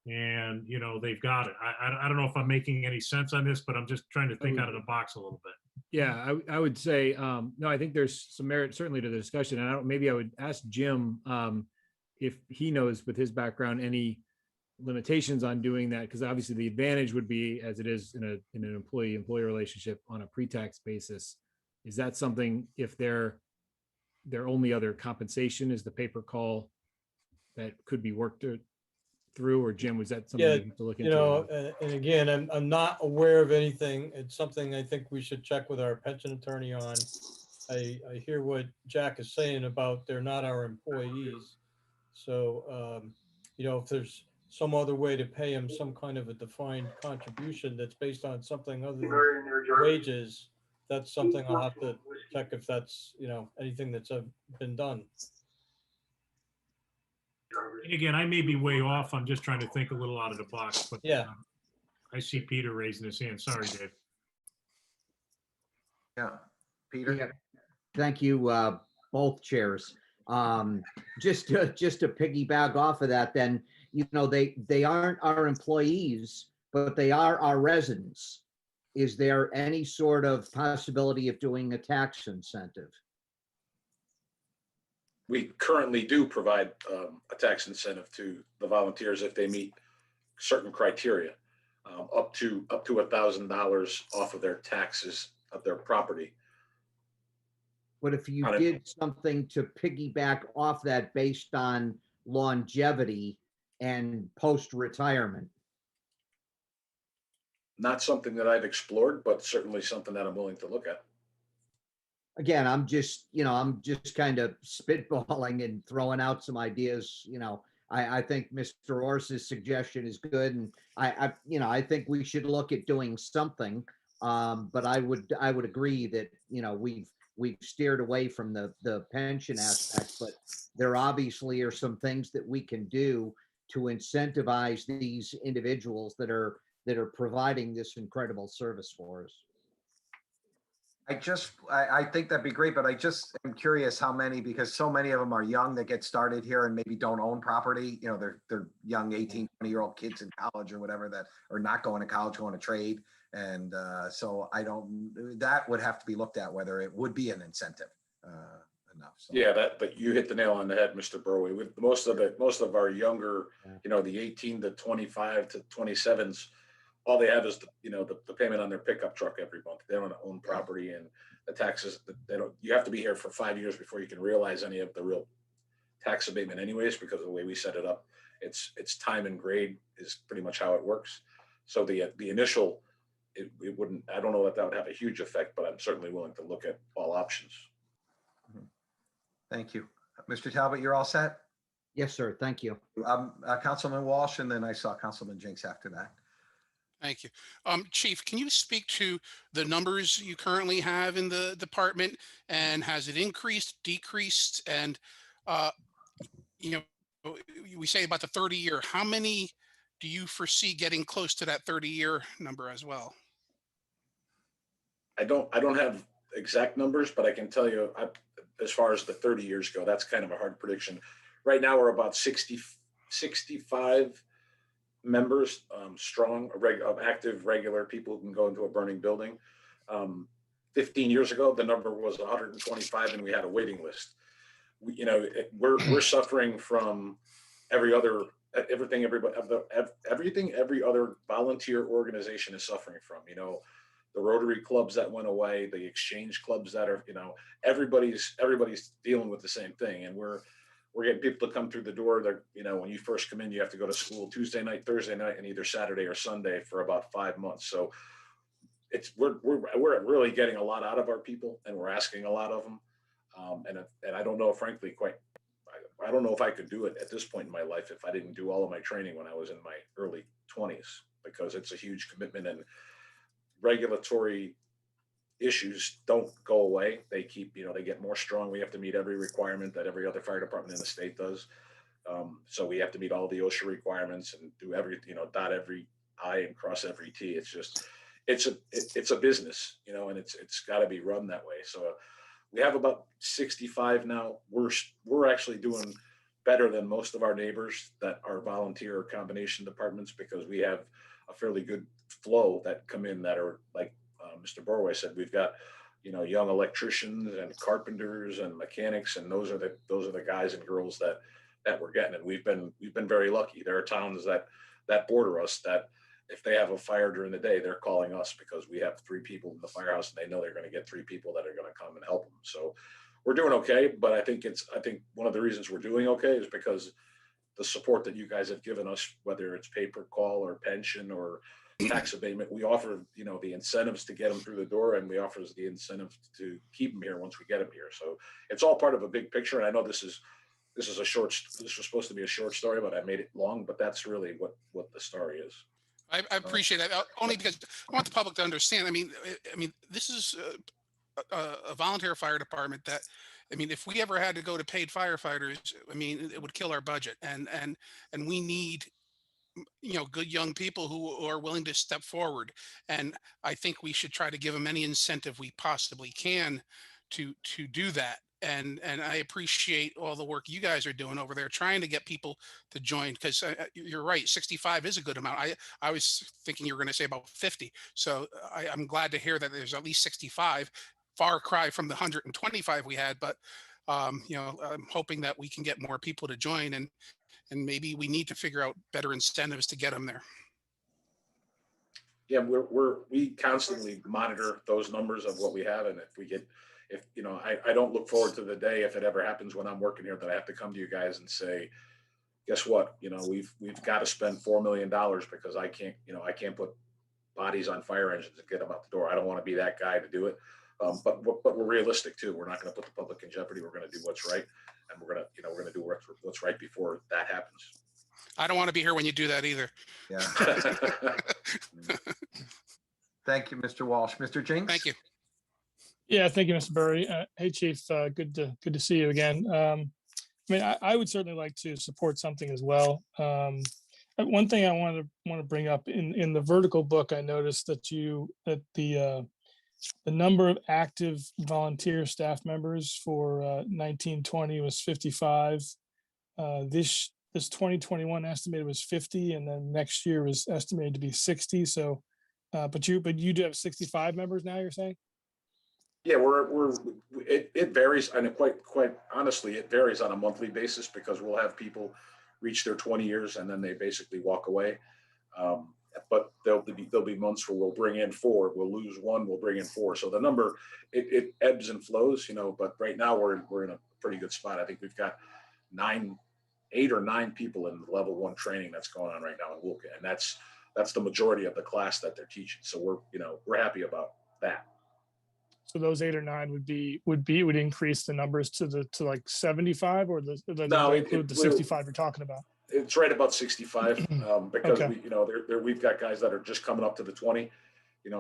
and you know, they've got it. I don't know if I'm making any sense on this, but I'm just trying to think out of the box a little bit. Yeah, I would say, no, I think there's some merit certainly to the discussion. And maybe I would ask Jim if he knows with his background any limitations on doing that, because obviously the advantage would be, as it is in an employee-employee relationship on a pre-tax basis. Is that something, if their only other compensation is the paper call, that could be worked through? Or Jim, was that something you have to look into? You know, and again, I'm not aware of anything. It's something I think we should check with our pension attorney on. I hear what Jack is saying about they're not our employees. So, you know, if there's some other way to pay them some kind of a defined contribution that's based on something other than wages, that's something I'll have to check if that's, you know, anything that's been done. And again, I may be way off. I'm just trying to think a little out of the box, but Yeah. I see Peter raising his hand. Sorry, Dave. Yeah, Peter? Yeah. Thank you, both chairs. Just to piggyback off of that, then, you know, they aren't our employees, but they are our residents. Is there any sort of possibility of doing a tax incentive? We currently do provide a tax incentive to the volunteers if they meet certain criteria, up to $1,000 off of their taxes of their property. But if you did something to piggyback off that based on longevity and post-retirement? Not something that I've explored, but certainly something that I'm willing to look at. Again, I'm just kind of spitballing and throwing out some ideas. You know, I think Mr. Orse's suggestion is good, and I think we should look at doing something. But I would agree that, you know, we've steered away from the pension aspect, but there obviously are some things that we can do to incentivize these individuals that are providing this incredible service for us. I think that'd be great, but I just am curious how many, because so many of them are young that get started here and maybe don't own property. You know, they're young 18, 20-year-old kids in college or whatever that are not going to college, going to trade. And so that would have to be looked at, whether it would be an incentive enough. So. Yeah, but you hit the nail on the head, Mr. Burway. With most of our younger, the 18 to 25 to 27s, all they have is the payment on their pickup truck every month. They don't own property, and the taxes, they don't. You have to be here for 5 years before you can realize any of the real tax abatement, anyways, because of the way we set it up. It's time and grade is pretty much how it works. So the initial, it wouldn't. I don't know that would have a huge effect, but I'm certainly willing to look at all options. Thank you, Mr. Talbot. You're all set. Yes, sir. Thank you. Councilman Walsh, and then I saw Councilman Jinks after that. Thank you. Chief, can you speak to the numbers you currently have in the department, and has it increased, decreased? And, we say about the 30-year, how many do you foresee getting close to that 30-year number as well? I don't have exact numbers, but I can tell you, as far as the 30 years go, that's kind of a hard prediction. Right now, we're about 65 members strong, of active, regular people who can go into a burning building. 15 years ago, the number was 125, and we had a waiting list. We're suffering from every other volunteer organization is suffering from. The Rotary clubs that went away, the exchange clubs that are, everybody's dealing with the same thing, and we're getting people to come through the door. They're, when you first come in, you have to go to school Tuesday night, Thursday night, and either Saturday or Sunday for about 5 months. So we're really getting a lot out of our people, and we're asking a lot of them. And I don't know, frankly, I don't know if I could do it at this point in my life if I didn't do all of my training when I was in my early 20s, because it's a huge commitment, and regulatory issues don't go away. They keep, they get more strong. We have to meet every requirement that every other fire department in the state does. So we have to meet all the OSHA requirements and do dot every I and cross every T. It's just, it's a business, and it's got to be run that way. So we have about 65 now. We're actually doing better than most of our neighbors that are volunteer or combination departments, because we have a fairly good flow that come in that are like Mr. Borway said. We've got young electricians and carpenters and mechanics, and those are the guys and girls that we're getting. And we've been very lucky. There are towns that border us that if they have a fire during the day, they're calling us because we have 3 people in the firehouse, and they know they're going to get 3 people that are going to come and help them. So we're doing okay. But I think one of the reasons we're doing okay is because the support that you guys have given us, whether it's pay per call or pension or tax abatement, we offer, the incentives to get them through the door, and we offer the incentive to keep them here once we get them here. So it's all part of a big picture. And I know this was supposed to be a short story, but I made it long, but that's really what the story is. I appreciate that, only because I want the public to understand. I mean, this is a volunteer fire department that, if we ever had to go to paid firefighters, it would kill our budget, and we need good young people who are willing to step forward. And I think we should try to give them any incentive we possibly can to do that. And I appreciate all the work you guys are doing over there, trying to get people to join, because you're right, 65 is a good amount. I was thinking you were going to say about 50. So I'm glad to hear that there's at least 65, far cry from the 125 we had. But I'm hoping that we can get more people to join, and maybe we need to figure out better incentives to get them there. Yeah, we constantly monitor those numbers of what we have, and I don't look forward to the day, if it ever happens when I'm working here, that I have to come to you guys and say, guess what, we've got to spend $4 million because I can't put bodies on fire engines and get them out the door. I don't want to be that guy to do it. But we're realistic too. We're not going to put the public in jeopardy. We're going to do what's right, and we're going to do what's right before that happens. I don't want to be here when you do that either. Yeah. Thank you, Mr. Walsh. Mr. Jinks? Thank you. Yeah, thank you, Mr. Burry. Hey, Chief, good to see you again. I mean, I would certainly like to support something as well. One thing I want to bring up in the vertical book, I noticed that the number of active volunteer staff members for 1920 was 55. This 2021 estimated was 50, and then next year was estimated to be 60. So, but you do have 65 members now, you're saying? Yeah, it varies, and quite honestly, it varies on a monthly basis because we'll have people reach their 20 years and then they basically walk away. But there'll be months where we'll bring in 4, we'll lose 1, we'll bring in 4. So the number it ebbs and flows, but right now we're in a pretty good spot. I think we've got 8 or 9 people in level 1 training that's going on right now in Wilka, and that's the majority of the class that they're teaching. So we're happy about that. So those 8 or 9 would increase the numbers to like 75, or does that No, include the 65 you're talking about? It's right about 65 because Okay. we've got guys that are just coming up to the 20.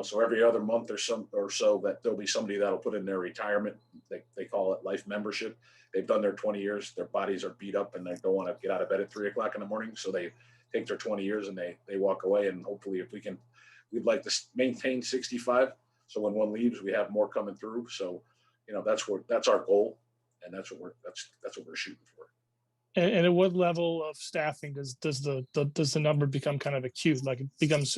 So every other month or so that there'll be somebody that'll put in their retirement. They call it life membership. They've done their 20 years. Their bodies are beat up and they don't want to get out of bed at 3 o'clock in the morning. So they take their 20 years and they walk away. And hopefully, if we'd like to maintain 65. So when one leaves, we have more coming through. So, that's our goal, and that's what we're shooting for. And at what level of staffing does the number become kind of acute? Like it becomes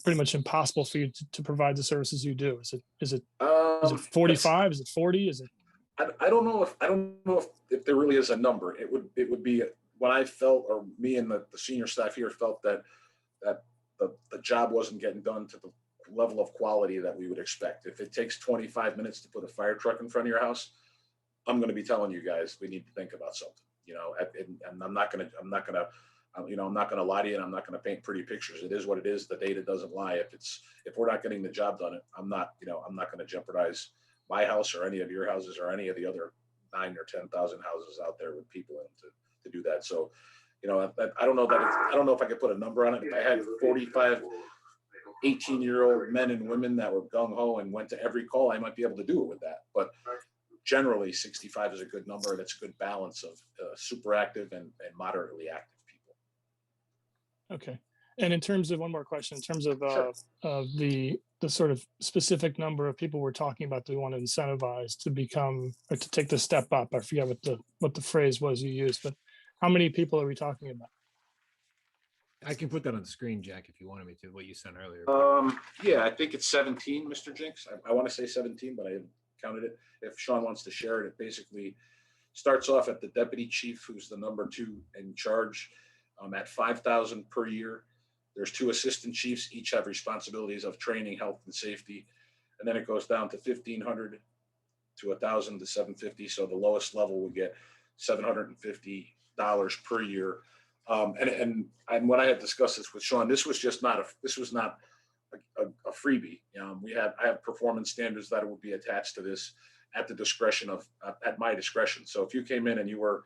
pretty much impossible for you to provide the services you do. Is it 45? Is it 40? Is it? I don't know if there really is a number. It would be when I felt, or me and the senior staff here felt that the job wasn't getting done to the level of quality that we would expect. If it takes 25 minutes to put a fire truck in front of your house, I'm going to be telling you guys we need to think about something. And I'm not going to lie to you, and I'm not going to paint pretty pictures. It is what it is. The data doesn't lie. If we're not getting the job done, I'm not going to jeopardize my house or any of your houses or any of the other 9 or 10,000 houses out there with people in to do that. So, I don't know I don't know if I could put a number on it. If I had 45 18-year-old men and women that were gung-ho and went to every call, I might be able to do it with that. But generally, 65 is a good number, and it's a good balance of super active and moderately active people. Okay. And in terms of, one more question, in terms of Sure. the sort of specific number of people we're talking about that we want to incentivize to become, or to take the step up, I forget what the phrase was you used, but how many people are we talking about? I can put that on the screen, Jack, if you wanted me to, what you sent earlier. Yeah, I think it's 17, Mr. Jinks. I want to say 17, but I haven't counted it. If Sean wants to share it, it basically starts off at the deputy chief, who's the number 2 in charge, at $5,000 per year. There's 2 assistant chiefs, each have responsibilities of training, health, and safety. And then it goes down to $1,500 to $1,000 to $750. So the lowest level would get $750 per year. And when I had discussed this with Sean, this was not a freebie. I have performance standards that would be attached to this at my discretion. So if you came in and you were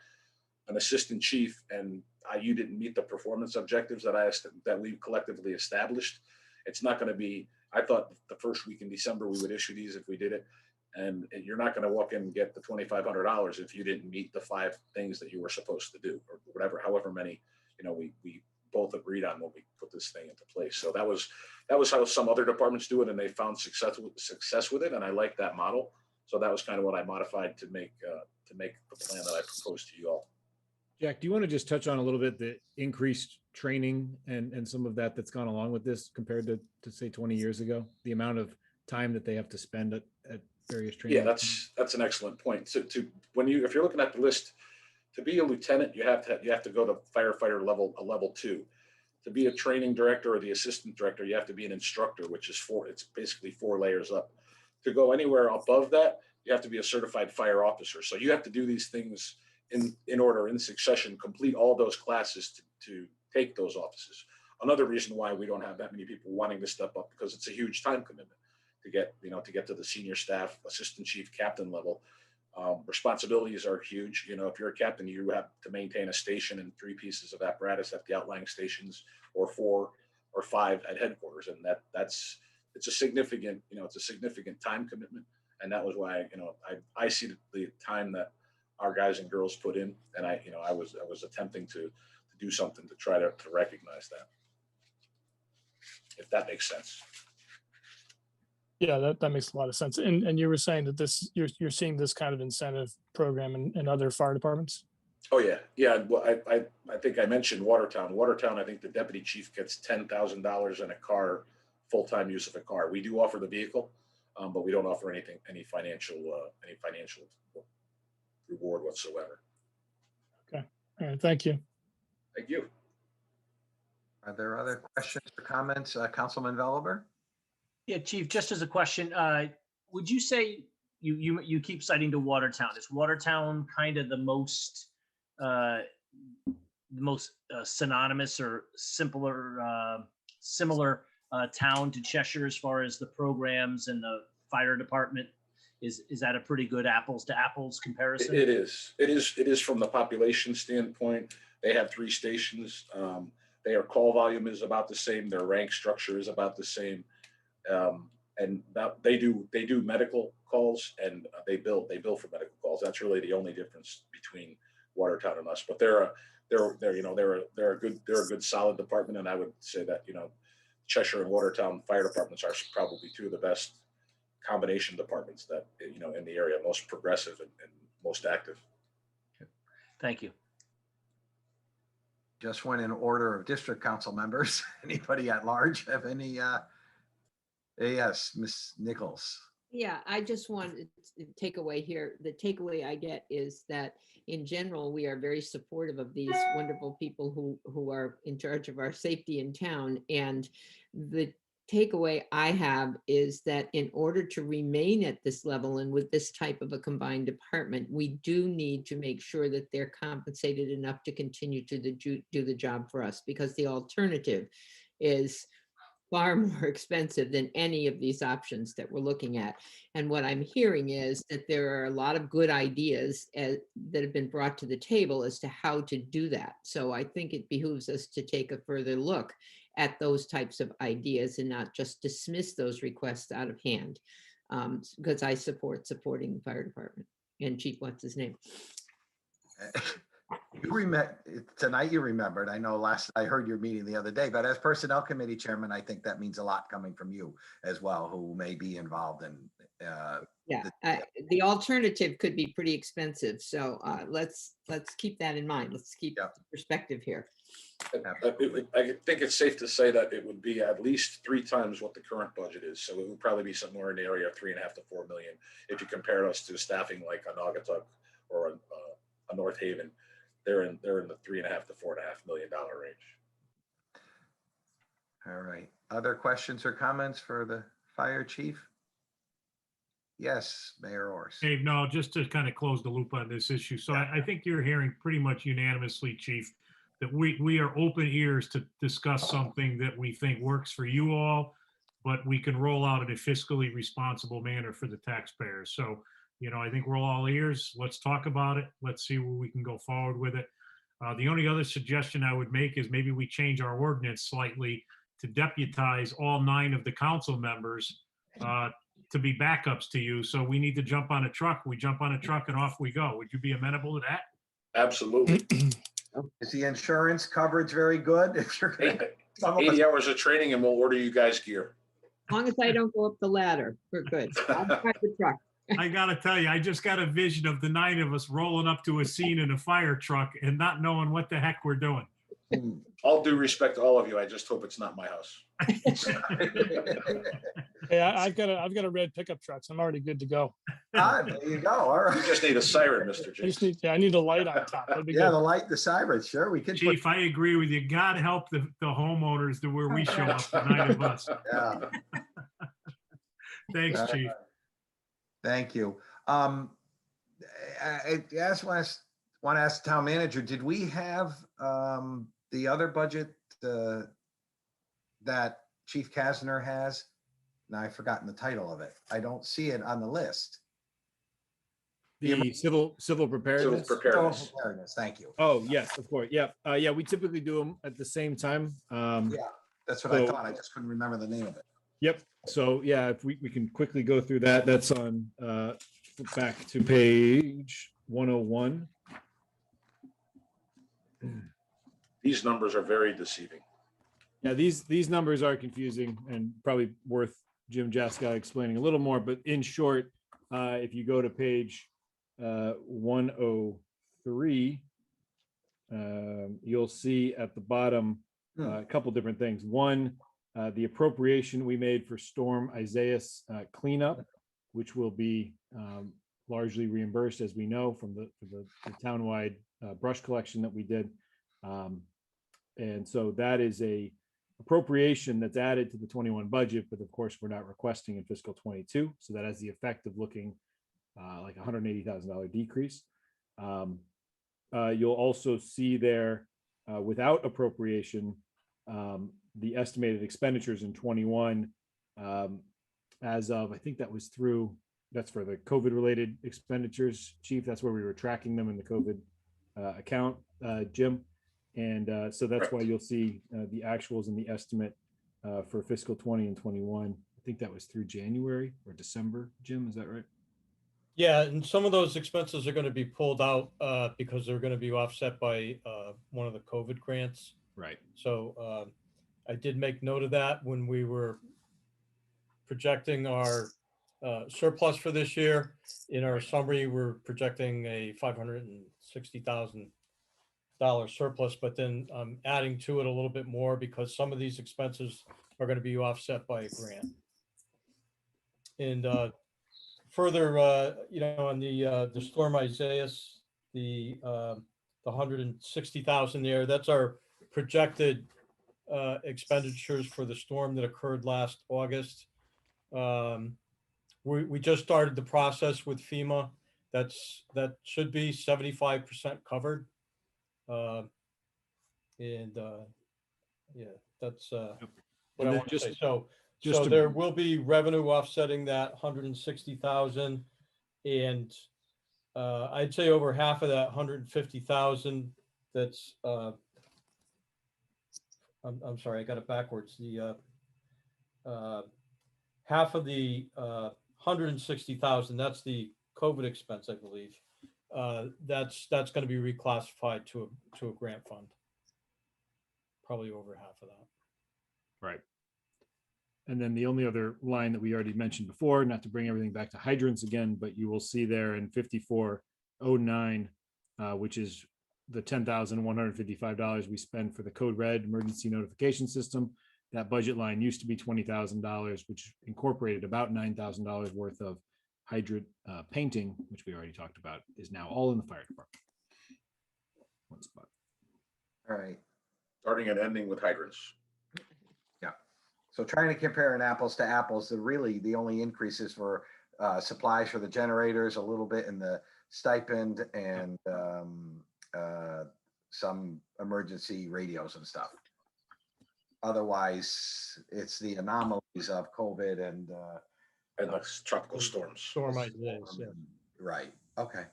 an assistant chief and you didn't meet the performance objectives that we collectively established, it's not going to be. I thought the first week in December we would issue these if we did it, and you're not going to walk in and get the $2,500 if you didn't meet the 5 things that you were supposed to do, or however many we both agreed on when we put this thing into place. So that was how some other departments do it, and they found success with it, and I like that model. So that was kind of what I modified to make the plan that I proposed to you all. Jack, do you want to just touch on a little bit the increased training and some of that's gone along with this compared to say 20 years ago? The amount of time that they have to spend at various training. Yeah, that's an excellent point. So if you're looking at the list, to be a lieutenant, you have to go to firefighter level 2. To be a training director or the assistant director, you have to be an instructor, which is 4. It's basically 4 layers up. To go anywhere above that, you have to be a certified fire officer. So you have to do these things in order, in succession, complete all those classes to take those offices. Another reason why we don't have that many people wanting to step up, because it's a huge time commitment to get to the senior staff, assistant chief, captain level. Responsibilities are huge. If you're a captain, you have to maintain a station and 3 pieces of apparatus at the outlying stations, or 4 or 5 at headquarters, and it's a significant time commitment. And that was why, I see the time that our guys and girls put in, and I was attempting to do something to try to recognize that. If that makes sense. Yeah, that makes a lot of sense. And you were saying that you're seeing this kind of incentive program in other fire departments? Oh, yeah. Yeah. Well, I think I mentioned Watertown. Watertown, I think the deputy chief gets $10,000 in a car, full-time use of a car. We do offer the vehicle, but we don't offer any financial reward whatsoever. Okay. All right. Thank you. Thank you. Are there other questions or comments? Councilman Veliver? Yeah, Chief, just as a question, would you say you keep citing to Watertown? Is Watertown kind of the most synonymous or similar town to Cheshire as far as the programs and the fire department? Is that a pretty good apples to apples comparison? It is from the population standpoint. They have 3 stations. Their call volume is about the same. Their rank structure is about the same. And they do medical calls, and they bill for medical calls. That's really the only difference between Watertown and us. But they're a good solid department, and I would say that Cheshire and Watertown fire departments are probably 2 of the best combination departments that in the area, most progressive and most active. Thank you. Just went in order of district council members. Anybody at large have any? Yes, Ms. Nichols. Yeah, I just wanted to take away here. The takeaway I get is that in general, we are very supportive of these wonderful people who are in charge of our safety in town. And the takeaway I have is that in order to remain at this level and with this type of a combined department, we do need to make sure that they're compensated enough to continue to do the job for us, because the alternative is far more expensive than any of these options that we're looking at. And what I'm hearing is that there are a lot of good ideas that have been brought to the table as to how to do that. So I think it behooves us to take a further look at those types of ideas and not just dismiss those requests out of hand. Because I supporting the fire department. And Chief, what's his name? You remember tonight, you remembered. I know I heard your meeting the other day, but as personnel committee chairman, I think that means a lot coming from you as well, who may be involved in. The alternative could be pretty expensive. So let's keep that in mind. Let's keep perspective here. I think it's safe to say that it would be at least 3 times what the current budget is. So it would probably be somewhere in the area of $3.5 to $4 million if you compare us to staffing like a Naugatuck or a North Haven. They're in the $3.5 to $4.5 million range. All right. Other questions or comments for the fire chief? Yes, Mayor Orse. Dave, no, just to kind of close the loop on this issue. So I think you're hearing pretty much unanimously, Chief, that we are open ears to discuss something that we think works for you all, but we can roll out in a fiscally responsible manner for the taxpayers. So, I think we're all ears. Let's talk about it. Let's see where we can go forward with it. The only other suggestion I would make is maybe we change our ordinance slightly to deputize all 9 of the council members to be backups to you. So we need to jump on a truck. We jump on a truck and off we go. Would you be amenable to that? Absolutely. Is the insurance coverage very good? If you're 80 hours of training and we'll order you guys gear. As long as I don't go up the ladder, we're good. I'll drive the truck. I gotta tell you, I just got a vision of the 9 of us rolling up to a scene in a fire truck and not knowing what the heck we're doing. All due respect to all of you, I just hope it's not my house. Hey, I've got a red pickup truck, so I'm already good to go. There you go. All right. You just need a siren, Mr. Jason. I need a light on top. That'd be Yeah, good. the light, the siren. Sure, we can. Chief, I agree with you. God help the homeowners to where we show up, the 9 of us. Yeah. Thanks, Chief. Thank you. I want to ask the town manager, did we have the other budget that Chief Kasner has? Now I've forgotten the title of it. I don't see it on the list. The civil preparedness. Civil preparedness. Thank you. Oh, yes, of course. Yeah. Yeah, we typically do them at the same time. Yeah, that's what I thought. I just couldn't remember the name of it. Yep. So yeah, if we can quickly go through that, that's on back to page 101. These numbers are very deceiving. Yeah, these numbers are confusing and probably worth Jim Jaska explaining a little more. But in short, if you go to page 103, you'll see at the bottom a couple different things. One, the appropriation we made for Storm Isaias cleanup, which will be largely reimbursed, as we know, from the townwide brush collection that we did. And so that is a appropriation that's added to the 21 budget, but of course we're not requesting in fiscal 22. So that has the effect of looking like $180,000 decrease. You'll also see there without appropriation, the estimated expenditures in 21 as of, I think that was through, that's for the COVID related expenditures, Chief. That's where we were tracking them in the COVID account, Jim. And so that's why you'll see the actuals and the estimate for fiscal 20 and 21. I think that was through January or December, Jim, is that right? Yeah, and some of those expenses are going to be pulled out because they're going to be offset by one of the COVID grants. Right. So I did make note of that when we were projecting our surplus for this year. In our summary, we're projecting a $560,000 surplus, but then adding to it a little bit more because some of these expenses are going to be offset by a grant. And further, on the Storm Isaias, the 160,000 there, that's our projected expenditures for the storm that occurred last August. We just started the process with FEMA. That should be 75% covered. Yeah, that's what I want to say. So there will be revenue offsetting that 160,000, and I'd say over half of that 150,000. That's I'm sorry, I got it backwards. The half of the 160,000. That's the COVID expense, I believe. That's going to be reclassified to a grant fund. Probably over half of that. Right. And then the only other line that we already mentioned before, not to bring everything back to hydrants again, but you will see there in 5409, which is the $10,155 we spend for the Code Red emergency notification system. That budget line used to be $20,000, which incorporated about $9,000 worth of hydrant painting, which we already talked about, is now all in the fire department. One spot. All right. Starting and ending with hydrants. Yeah. So trying to compare an apples to apples, the only increases for supplies for the generators, a little bit in the stipend, and some emergency radios and stuff. Otherwise, it's the anomalies of COVID and the tropical storms. Storm Isaias, yeah. Right. Okay.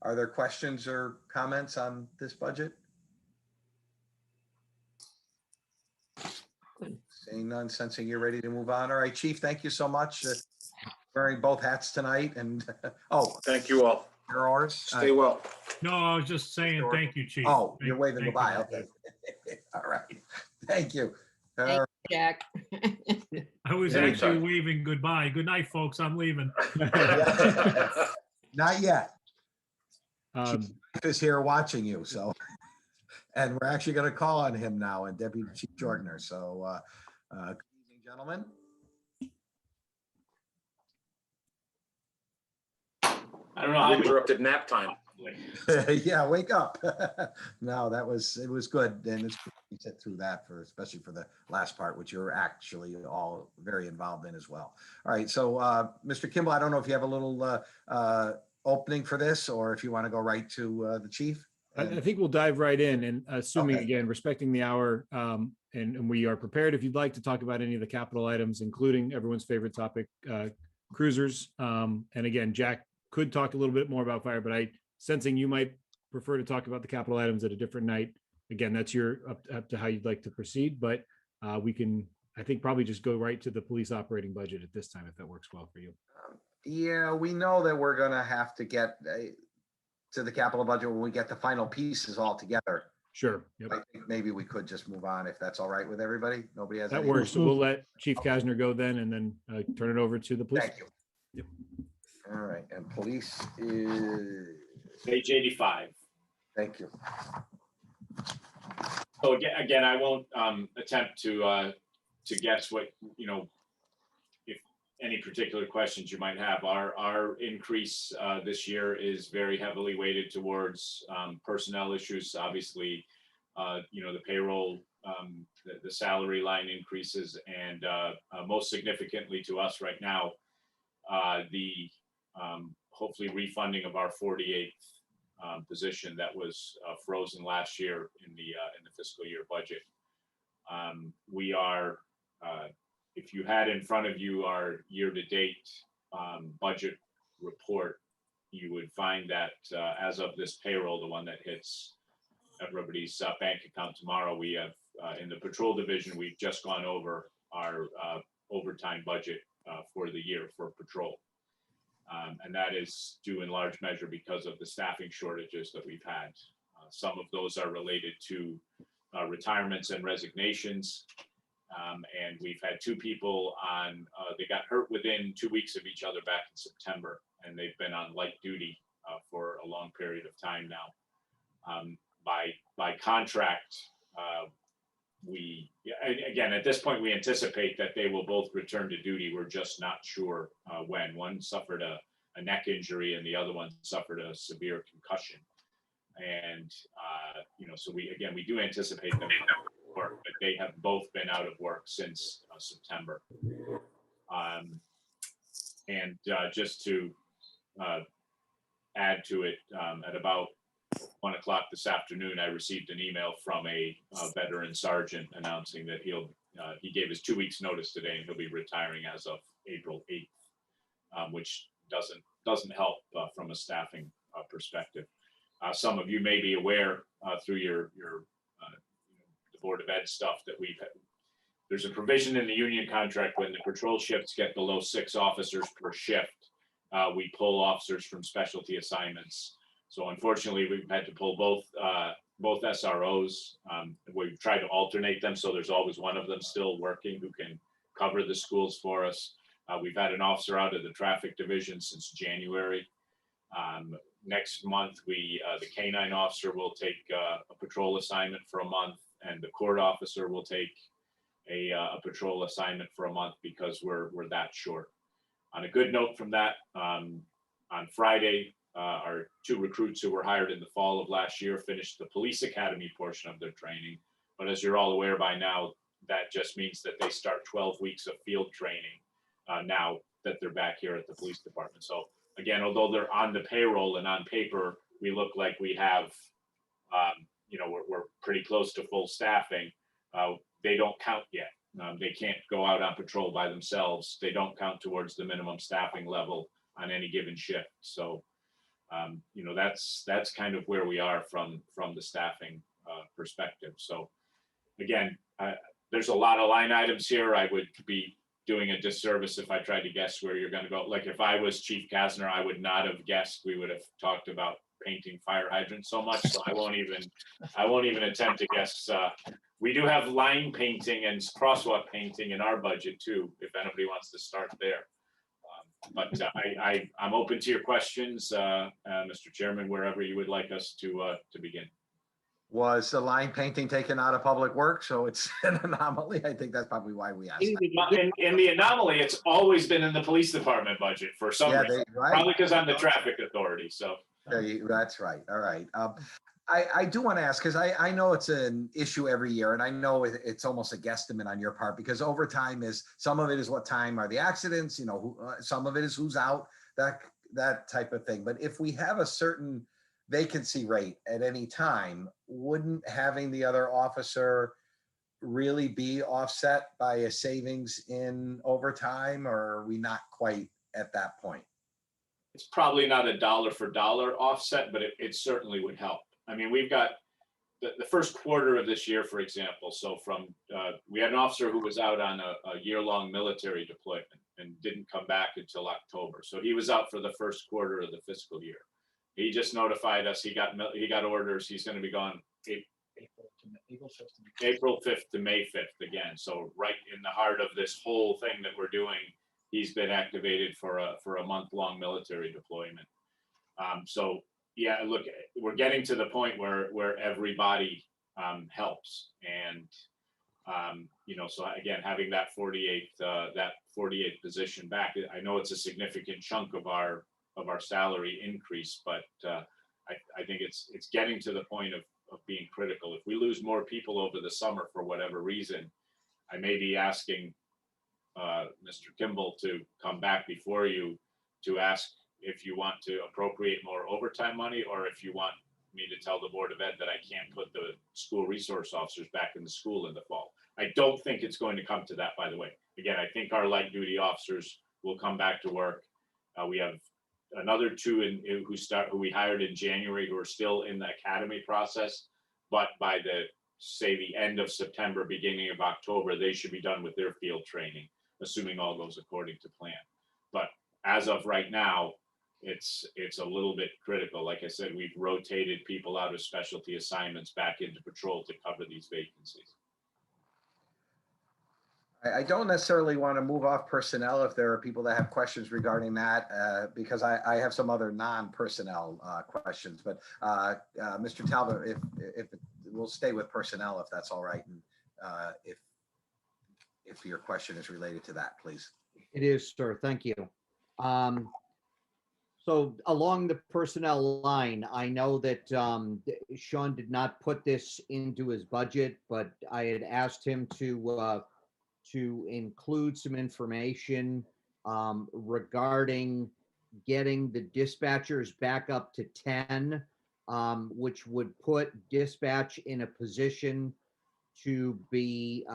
Are there questions or comments on this budget? Seeing none, sensing you're ready to move on. All right, Chief, thank you so much. Wearing both hats tonight, and thank you all. You're ours. Stay well. No, I was just saying, thank you, Chief. Oh, Thank- you're waving thank goodbye. you. Okay. All right. Thank you. Thank you, Jack. I was Anytime. actually waving goodbye. Good night, folks. I'm leaving. Not yet. Um, Chief is here watching you, so, and we're actually going to call on him now, and Deputy Chief Jordan. So, good evening, gentlemen. I don't know how interrupted nap time. Yeah, wake up. No, it was good, and it's good to sit through that especially for the last part, which you're actually all very involved in as well. All right, so Mr. Kimball, I don't know if you have a little opening for this, or if you want to go right to the chief. I think we'll dive right in, and assuming Okay. again, respecting the hour, and we are prepared if you'd like to talk about any of the capital items, including everyone's favorite topic, cruisers. And again, Jack could talk a little bit more about fire, but sensing you might prefer to talk about the capital items at a different night. Again, that's up to how you'd like to proceed, but we can I think probably just go right to the police operating budget at this time, if that works well for you. Yeah, we know that we're gonna have to get to the capital budget when we get the final pieces all together. Sure. Yep. I think maybe we could just move on if that's all right with everybody. Nobody has That any. works. So we'll let Chief Kasner go then, and then turn it over to the police. Thank you. Yep. All right, and police is, Page 85. thank you. So again, I won't attempt to guess what, if any particular questions you might have. Our increase this year is very heavily weighted towards personnel issues. Obviously, the payroll, the salary line increases, and most significantly to us right now, the hopefully refunding of our 48th position that was frozen last year in the fiscal year budget. We are, if you had in front of you our year-to-date budget report, you would find that as of this payroll, the one that hits everybody's bank account tomorrow, we have in the patrol division, we've just gone over our overtime budget for the year for patrol. And that is due in large measure because of the staffing shortages that we've had. Some of those are related to retirements and resignations. And we've had two people on, they got hurt within 2 weeks of each other back in September, and they've been on light duty for a long period of time now. By contract, again, at this point, we anticipate that they will both return to duty. We're just not sure when. One suffered a neck injury and the other one suffered a severe concussion. And, so we do anticipate them to work, but they have both been out of work since September. And just to add to it, at about 1 o'clock this afternoon, I received an email from a veteran sergeant announcing that he gave his 2 weeks notice today and he'll be retiring as of April 8th, which doesn't help from a staffing perspective. Some of you may be aware through your the Board of Ed stuff that there's a provision in the union contract when the patrol shifts get below 6 officers per shift, we pull officers from specialty assignments. So unfortunately, we've had to pull both SROs. We've tried to alternate them, so there's always one of them still working who can cover the schools for us. We've had an officer out of the traffic division since January. Next month, the canine officer will take a patrol assignment for a month, and the court officer will take a patrol assignment for a month because we're that short. On a good note from that, on Friday, our 2 recruits who were hired in the fall of last year finished the police academy portion of their training. But as you're all aware by now, that just means that they start 12 weeks of field training now that they're back here at the police department. So again, although they're on the payroll and on paper, we look like we have, we're pretty close to full staffing. They don't count yet. They can't go out on patrol by themselves. They don't count towards the minimum staffing level on any given shift. So, that's kind of where we are from the staffing perspective. So again, there's a lot of line items here. I would be doing a disservice if I tried to guess where you're going to go. Like if I was Chief Kasner, I would not have guessed we would have talked about painting fire hydrants so much. So I won't even attempt to guess. We do have line painting and crosswalk painting in our budget too, if anybody wants to start there. But I'm open to your questions, Mr. Chairman, wherever you would like us to begin. Was the line painting taken out of public works? So it's an anomaly. I think that's probably why we asked. In the anomaly, it's always been in the police department budget for some reason. Right. Probably because I'm the traffic authority. So that's right. All right. I do want to ask, because I know it's an issue every year, and I know it's almost a guesstimate on your part, because overtime is, some of it is what time are the accidents, some of it is who's out, that type of thing. But if we have a certain vacancy rate at any time, wouldn't having the other officer really be offset by a savings in overtime, or are we not quite at that point? it's probably not a dollar for dollar offset, but it certainly would help. I mean, we've got the first quarter of this year, for example, so we had an officer who was out on a year-long military deployment and didn't come back until October. So he was out for the first quarter of the fiscal year. He just notified us, he got orders, he's gonna be gone April 5th to May 5th again. So right in the heart of this whole thing that we're doing, he's been activated for a month-long military deployment. So yeah, look, we're getting to the point where everybody helps, and so again, having that 48th position back, I know it's a significant chunk of our salary increase, but I think it's getting to the point of being critical. If we lose more people over the summer for whatever reason, I may be asking Mr. Kimball to come back before you to ask if you want to appropriate more overtime money, or if you want me to tell the Board of Ed that I can't put the school resource officers back in the school in the fall. I don't think it's going to come to that, by the way. Again, I think our light duty officers will come back to work. We have another two who we hired in January who are still in the academy process, but by the end of September, beginning of October, they should be done with their field training, assuming all goes according to plan. But as of right now, it's a little bit critical. Like I said, we've rotated people out of specialty assignments back into patrol to cover these vacancies. I don't necessarily want to move off personnel if there are people that have questions regarding that, because I have some other non-personnel questions. But Mr. Talbot, if we'll stay with personnel, if that's all right, and if your question is related to that, please. It is, sir. Thank you. So along the personnel line, I know that Sean did not put this into his budget, but I had asked him to include some information regarding getting the dispatchers back up to 10, which would put dispatch in a position to be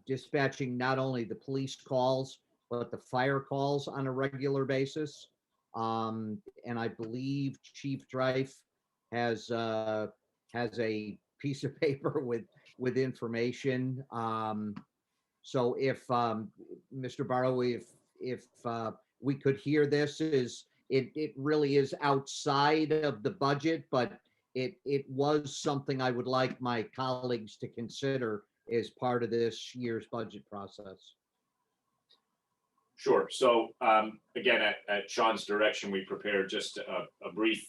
dispatching not only the police calls, but the fire calls on a regular basis. And I believe Chief Drife has a piece of paper with information. So if Mr. Barrow, if we could hear this, it really is outside of the budget, but it was something I would like my colleagues to consider as part of this year's budget process. Sure. So again, at Sean's direction, we prepared just a brief,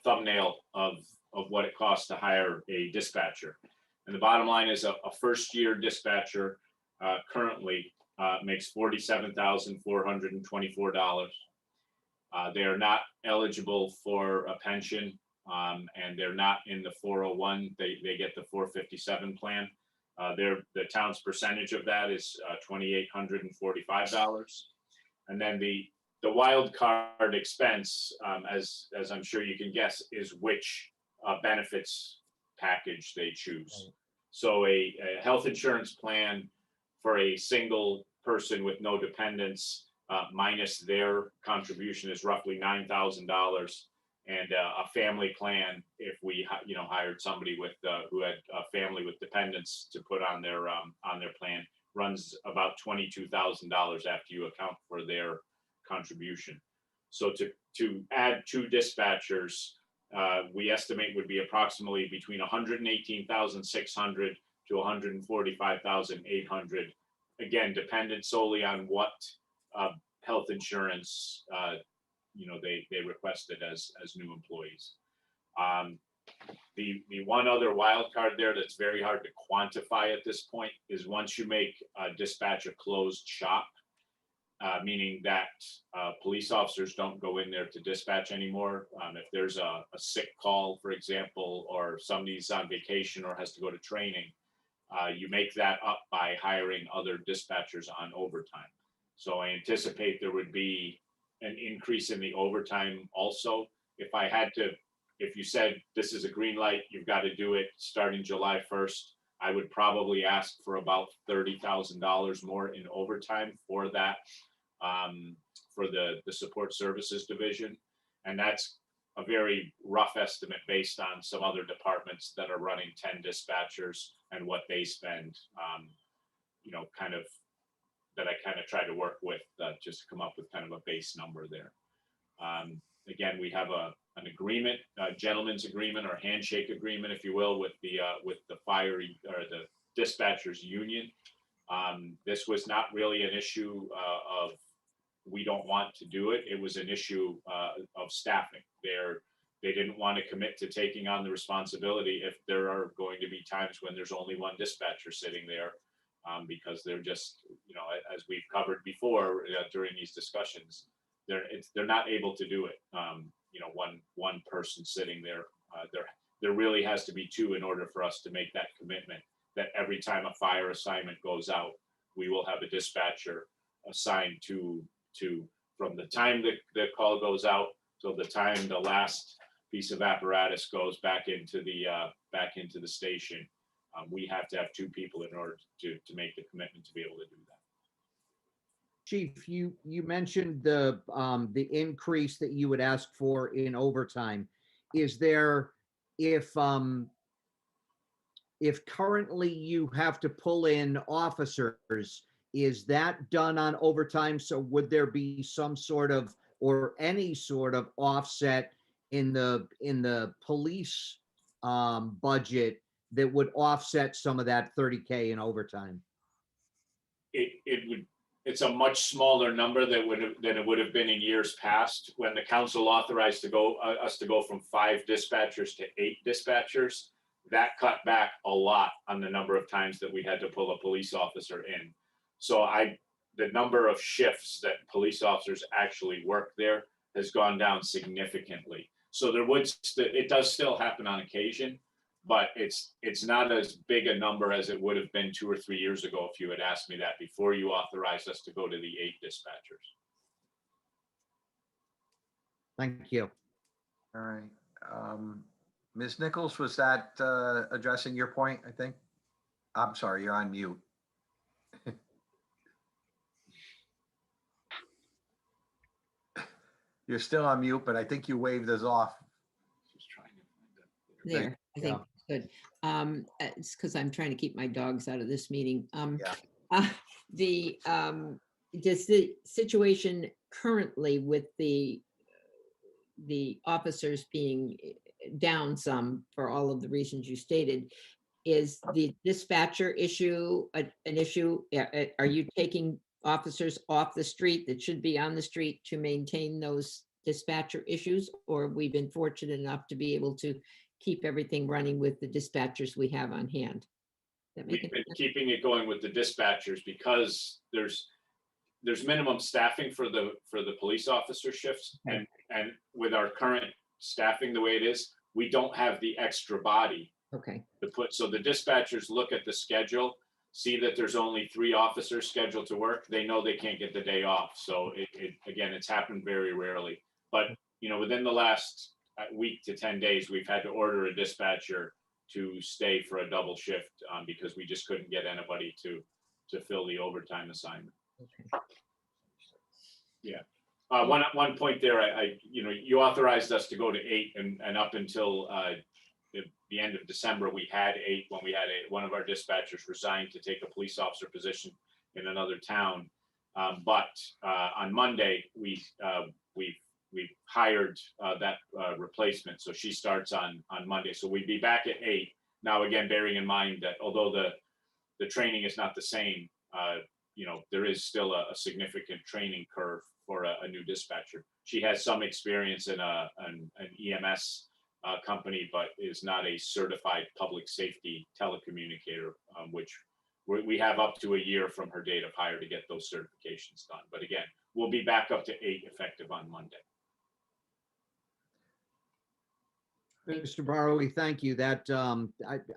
thumbnail of what it costs to hire a dispatcher. And the bottom line is a first-year dispatcher currently makes $47,424. They are not eligible for a pension, and they're not in the 401. They get the 457 plan. The town's percentage of that is $2,845. And then the wild card expense, as I'm sure you can guess, is which benefits package they choose. So a health insurance plan for a single person with no dependents, minus their contribution, is roughly $9,000. And a family plan, if we hired somebody with who had a family with dependents to put on their plan, runs about $22,000 after you account for their contribution. So to add two dispatchers, we estimate would be approximately between $118,600 to $145,800. Again, dependent solely on what health insurance they requested as new employees. The one other wild card there that's very hard to quantify at this point is once you make dispatch a closed shop, meaning that police officers don't go in there to dispatch anymore. If there's a sick call, for example, or somebody's on vacation or has to go to training, you make that up by hiring other dispatchers on overtime. So I anticipate there would be an increase in the overtime also. If you said this is a green light, you've got to do it starting July 1st, I would probably ask for about $30,000 more in overtime for that, for the support services division. And that's a very rough estimate based on some other departments that are running 10 dispatchers and what they spend, kind of, that I kind of try to work with, just to come up with kind of a base number there. Again, we have an agreement, a gentleman's agreement or handshake agreement, if you will, with the fire or the dispatchers union. This was not really an issue of we don't want to do it. It was an issue of staffing. They didn't want to commit to taking on the responsibility if there are going to be times when there's only one dispatcher sitting there, because they're just, as we've covered before during these discussions, they're not able to do it. One person sitting there. There really has to be two in order for us to make that commitment. That every time a fire assignment goes out, we will have a dispatcher assigned to from the time the call goes out till the time the last piece of apparatus goes back into the station. We have to have two people in order to make the commitment to be able to do that. Chief, you mentioned the increase that you would ask for in overtime. Is there, if currently you have to pull in officers, is that done on overtime? So would there be some sort of, or any sort of offset in the police budget that would offset some of that 30K in overtime? It's a much smaller number than it would have been in years past when the council authorized us to go from 5 dispatchers to 8 dispatchers. That cut back a lot on the number of times that we had to pull a police officer in. So the number of shifts that police officers actually work there has gone down significantly. So it does still happen on occasion, but it's not as big a number as it would have been 2 or 3 years ago if you had asked me that before you authorized us to go to the 8 dispatchers. Thank you. All right. Ms. Nichols, was that addressing your point, I think? I'm sorry, you're on mute. You're still on mute, but I think you waved us off. There, I think, good. It's because I'm trying to keep my dogs out of this meeting. The situation currently with the officers being down some for all of the reasons you stated, is the dispatcher issue an issue? Are you taking officers off the street that should be on the street to maintain those dispatcher issues? Or we've been fortunate enough to be able to keep everything running with the dispatchers we have on hand? We've been keeping it going with the dispatchers because there's minimum staffing for the police officer shifts, and with our current staffing the way it is, we don't have the extra body to put. So the dispatchers look at the schedule, see that there's only 3 officers scheduled to work. They know they can't get the day off. So again, it's happened very rarely. But within the last week to 10 days, we've had to order a dispatcher to stay for a double shift because we just couldn't get anybody to fill the overtime assignment. Yeah. One point there, you authorized us to go to 8, and up until the end of December, we had 8 when we had one of our dispatchers resigned to take a police officer position in another town. But on Monday, we hired that replacement. So she starts on Monday. So we'd be back at 8. Now, again, bearing in mind that although the training is not the same, there is still a significant training curve for a new dispatcher. She has some experience in an EMS company, but is not a certified public safety telecommunicator, which we have up to a year from her date of hire to get those certifications done. But again, we'll be back up to 8 effective on Monday. Mr. Barrow, thank you. That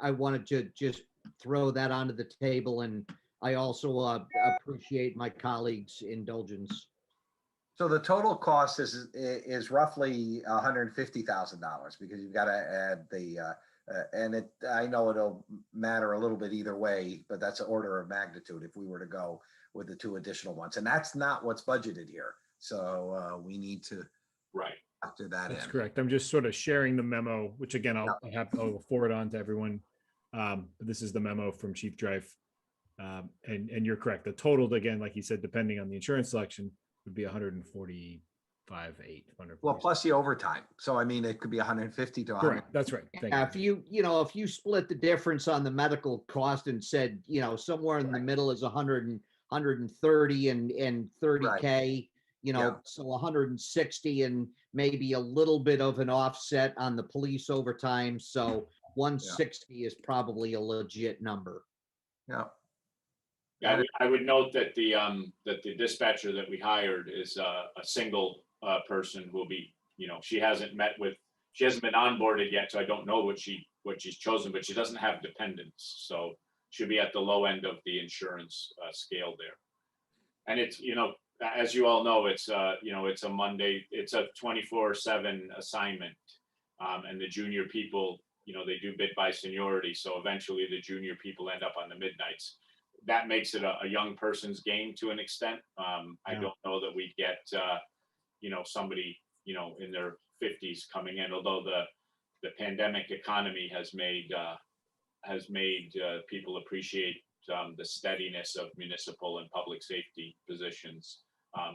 I wanted to just throw that onto the table, and I also appreciate my colleagues' indulgence. So the total cost is roughly $150,000 because you've got to add the and I know it'll matter a little bit either way, but that's an order of magnitude if we were to go with the 2 additional ones, and that's not what's budgeted here. So we need to After that That's in. correct. I'm just sort of sharing the memo, which again, I'll forward on to everyone. But this is the memo from Chief Drive. And you're correct. The total, again, like you said, depending on the insurance selection, would be 145,800. Well, plus the overtime. So I mean, it could be 150 to 100. Correct. That's right. Thank Yeah, you. if you split the difference on the medical cost and said, somewhere in the middle is 130 and 30K, so 160 and maybe a little bit of an offset on the police overtime. So 160 is probably a legit number. Yeah. Yeah, I would note that the dispatcher that we hired is a single person who will be, she hasn't been onboarded yet, so I don't know what she's chosen, but she doesn't have dependents, so she'll be at the low end of the insurance scale there. And it's, as you all know, it's it's a Monday, it's a 24/7 assignment, and the junior people, they do bid by seniority, so eventually the junior people end up on the midnights. That makes it a young person's game to an extent. I don't know that we get, somebody, in their 50s coming in, although the pandemic economy has made people appreciate the steadiness of municipal and public safety positions,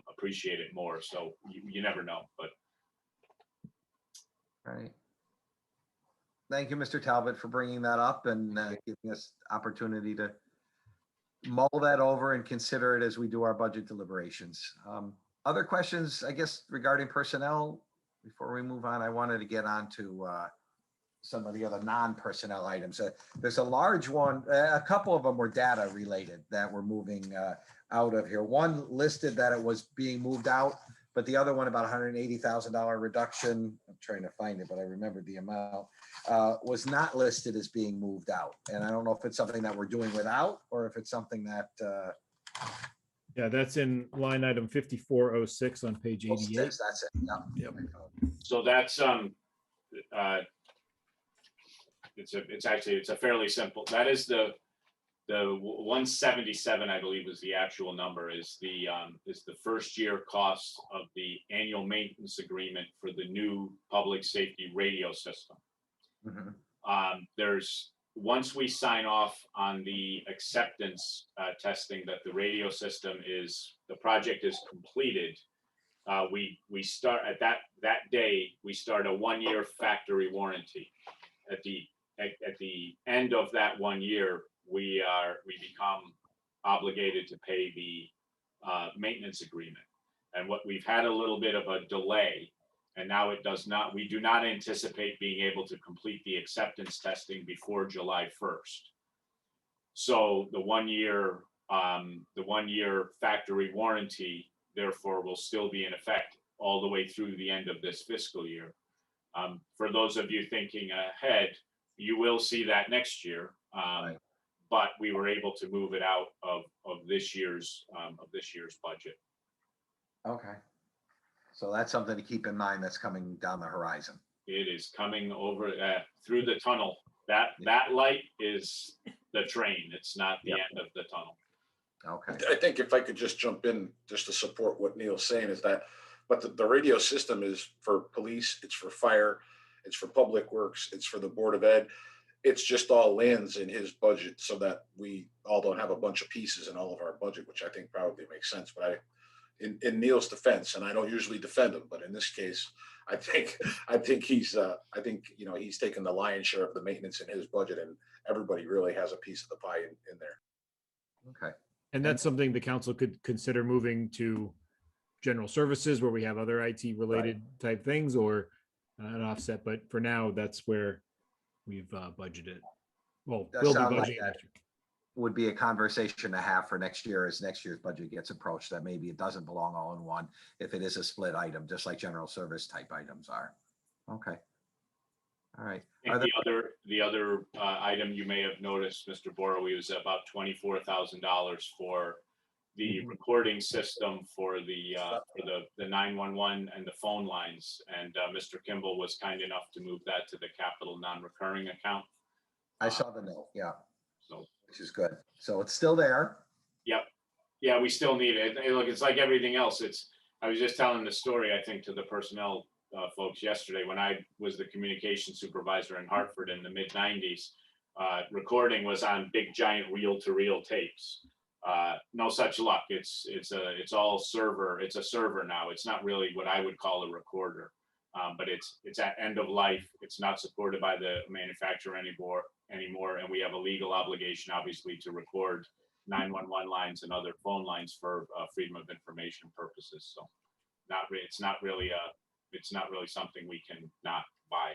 appreciate it more. So you never know, but. All right. Thank you, Mr. Talbot, for bringing that up and giving us opportunity to mull that over and consider it as we do our budget deliberations. Other questions, I guess, regarding personnel? Before we move on, I wanted to get on to some of the other non-personnel items. There's a large one, a couple of them were data related that we're moving out of here. One listed that it was being moved out, but the other one, about $180,000 reduction, I'm trying to find it, but I remember the amount, was not listed as being moved out. And I don't know if it's something that we're doing without, or if it's something that. Yeah, that's in line item 5406 on page 88. That's it. Yeah. Yep. So that's it's a fairly simple. That is the 177, I believe, was the actual number. Is the first year cost of the annual maintenance agreement for the new public safety radio system. There's, once we sign off on the acceptance testing that the radio system the project is completed, we start at that day, we start a 1-year factory warranty. At the end of that 1 year, we become obligated to pay the maintenance agreement. And what we've had a little bit of a delay, and now we do not anticipate being able to complete the acceptance testing before July 1st. So the 1 year factory warranty, therefore, will still be in effect all the way through the end of this fiscal year. For those of you thinking ahead, you will see that next year, but we were able to move it out of this year's budget. Okay. So that's something to keep in mind that's coming down the horizon. It is coming over through the tunnel. That light is the train. It's not the end of the tunnel. Okay. I think if I could just jump in just to support what Neil's saying is that, but the radio system is for police, it's for fire, it's for public works, it's for the Board of Ed. It's just all lands in his budget so that we all don't have a bunch of pieces in all of our budget, which I think probably makes sense. But in Neil's defense, and I don't usually defend him, but in this case, I think he's he's taken the lion's share of the maintenance in his budget, and everybody really has a piece of the pie in there. Okay. And that's something the council could consider moving to general services where we have other IT related type things, or an offset. But for now, that's where we've budgeted. Well, That we'll be sounds like budgeting that next year. would be a conversation to have for next year as next year's budget gets approached, that maybe it doesn't belong all in one if it is a split item, just like general service type items are. Okay. All right. I think the other item you may have noticed, Mr. Borowee, was about $24,000 for the recording system for the 911 and the phone lines. And Mr. Kimball was kind enough to move that to the capital non-recurring account. I saw the note. Yeah. So, which is good. So it's still there. Yep. Yeah, we still need it. Look, it's like everything else. I was just telling the story, I think, to the personnel folks yesterday, when I was the communication supervisor in Hartford in the mid-90s, recording was on big giant reel-to-reel tapes. No such luck. It's all server. It's a server now. It's not really what I would call a recorder, but it's at end of life. It's not supported by the manufacturer anymore, and we have a legal obligation, obviously, to record 911 lines and other phone lines for freedom of information purposes. So, it's not really something we can not buy.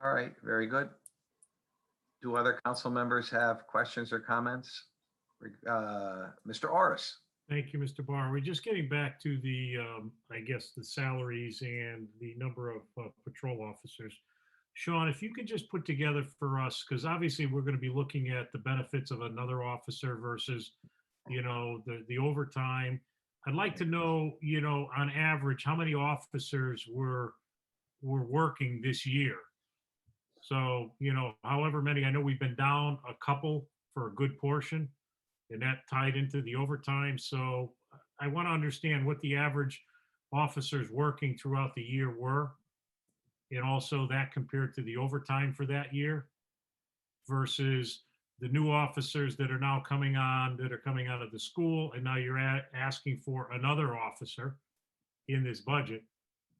All right, very good. Do other council members have questions or comments? Mr. Orris? Thank you, Mr. Barr. We're just getting back to the, I guess, the salaries and the number of patrol officers. Sean, if you could just put together for us, because obviously we're going to be looking at the benefits of another officer versus, the overtime. I'd like to know, on average, how many officers were working this year. So, however many, I know we've been down a couple for a good portion, and that tied into the overtime. So I want to understand what the average officers working throughout the year were, and also that compared to the overtime for that year versus the new officers that are now coming on, that are coming out of the school, and now you're asking for another officer in this budget,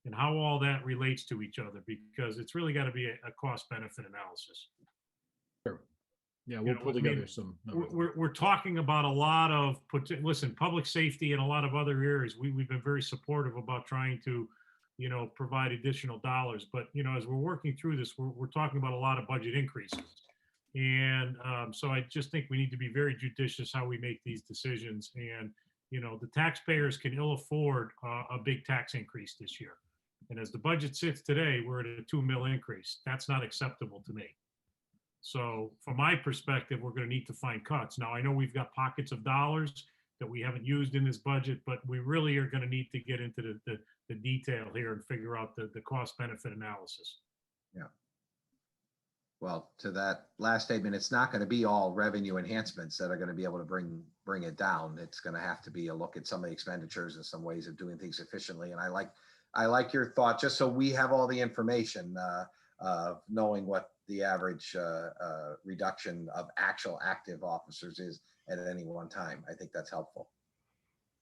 and how all that relates to each other, because it's really got to be a cost benefit analysis. Sure. Yeah, we'll pull together some numbers. We're talking about a lot of, listen, public safety and a lot of other areas. We've been very supportive about trying to, provide additional dollars. But, as we're working through this, we're talking about a lot of budget increases. And so I just think we need to be very judicious how we make these decisions. And, the taxpayers can ill afford a big tax increase this year. And as the budget sits today, we're at a 2 mil increase. That's not acceptable to me. So from my perspective, we're going to need to find cuts. Now, I know we've got pockets of dollars that we haven't used in this budget, but we really are going to need to get into the detail here and figure out the cost benefit analysis. Yeah. Well, to that last statement, it's not going to be all revenue enhancements that are going to be able to bring it down. It's going to have to be a look at some of the expenditures and some ways of doing things efficiently. And I like your thought, just so we have all the information, knowing what the average reduction of actual active officers is at any one time. I think that's helpful.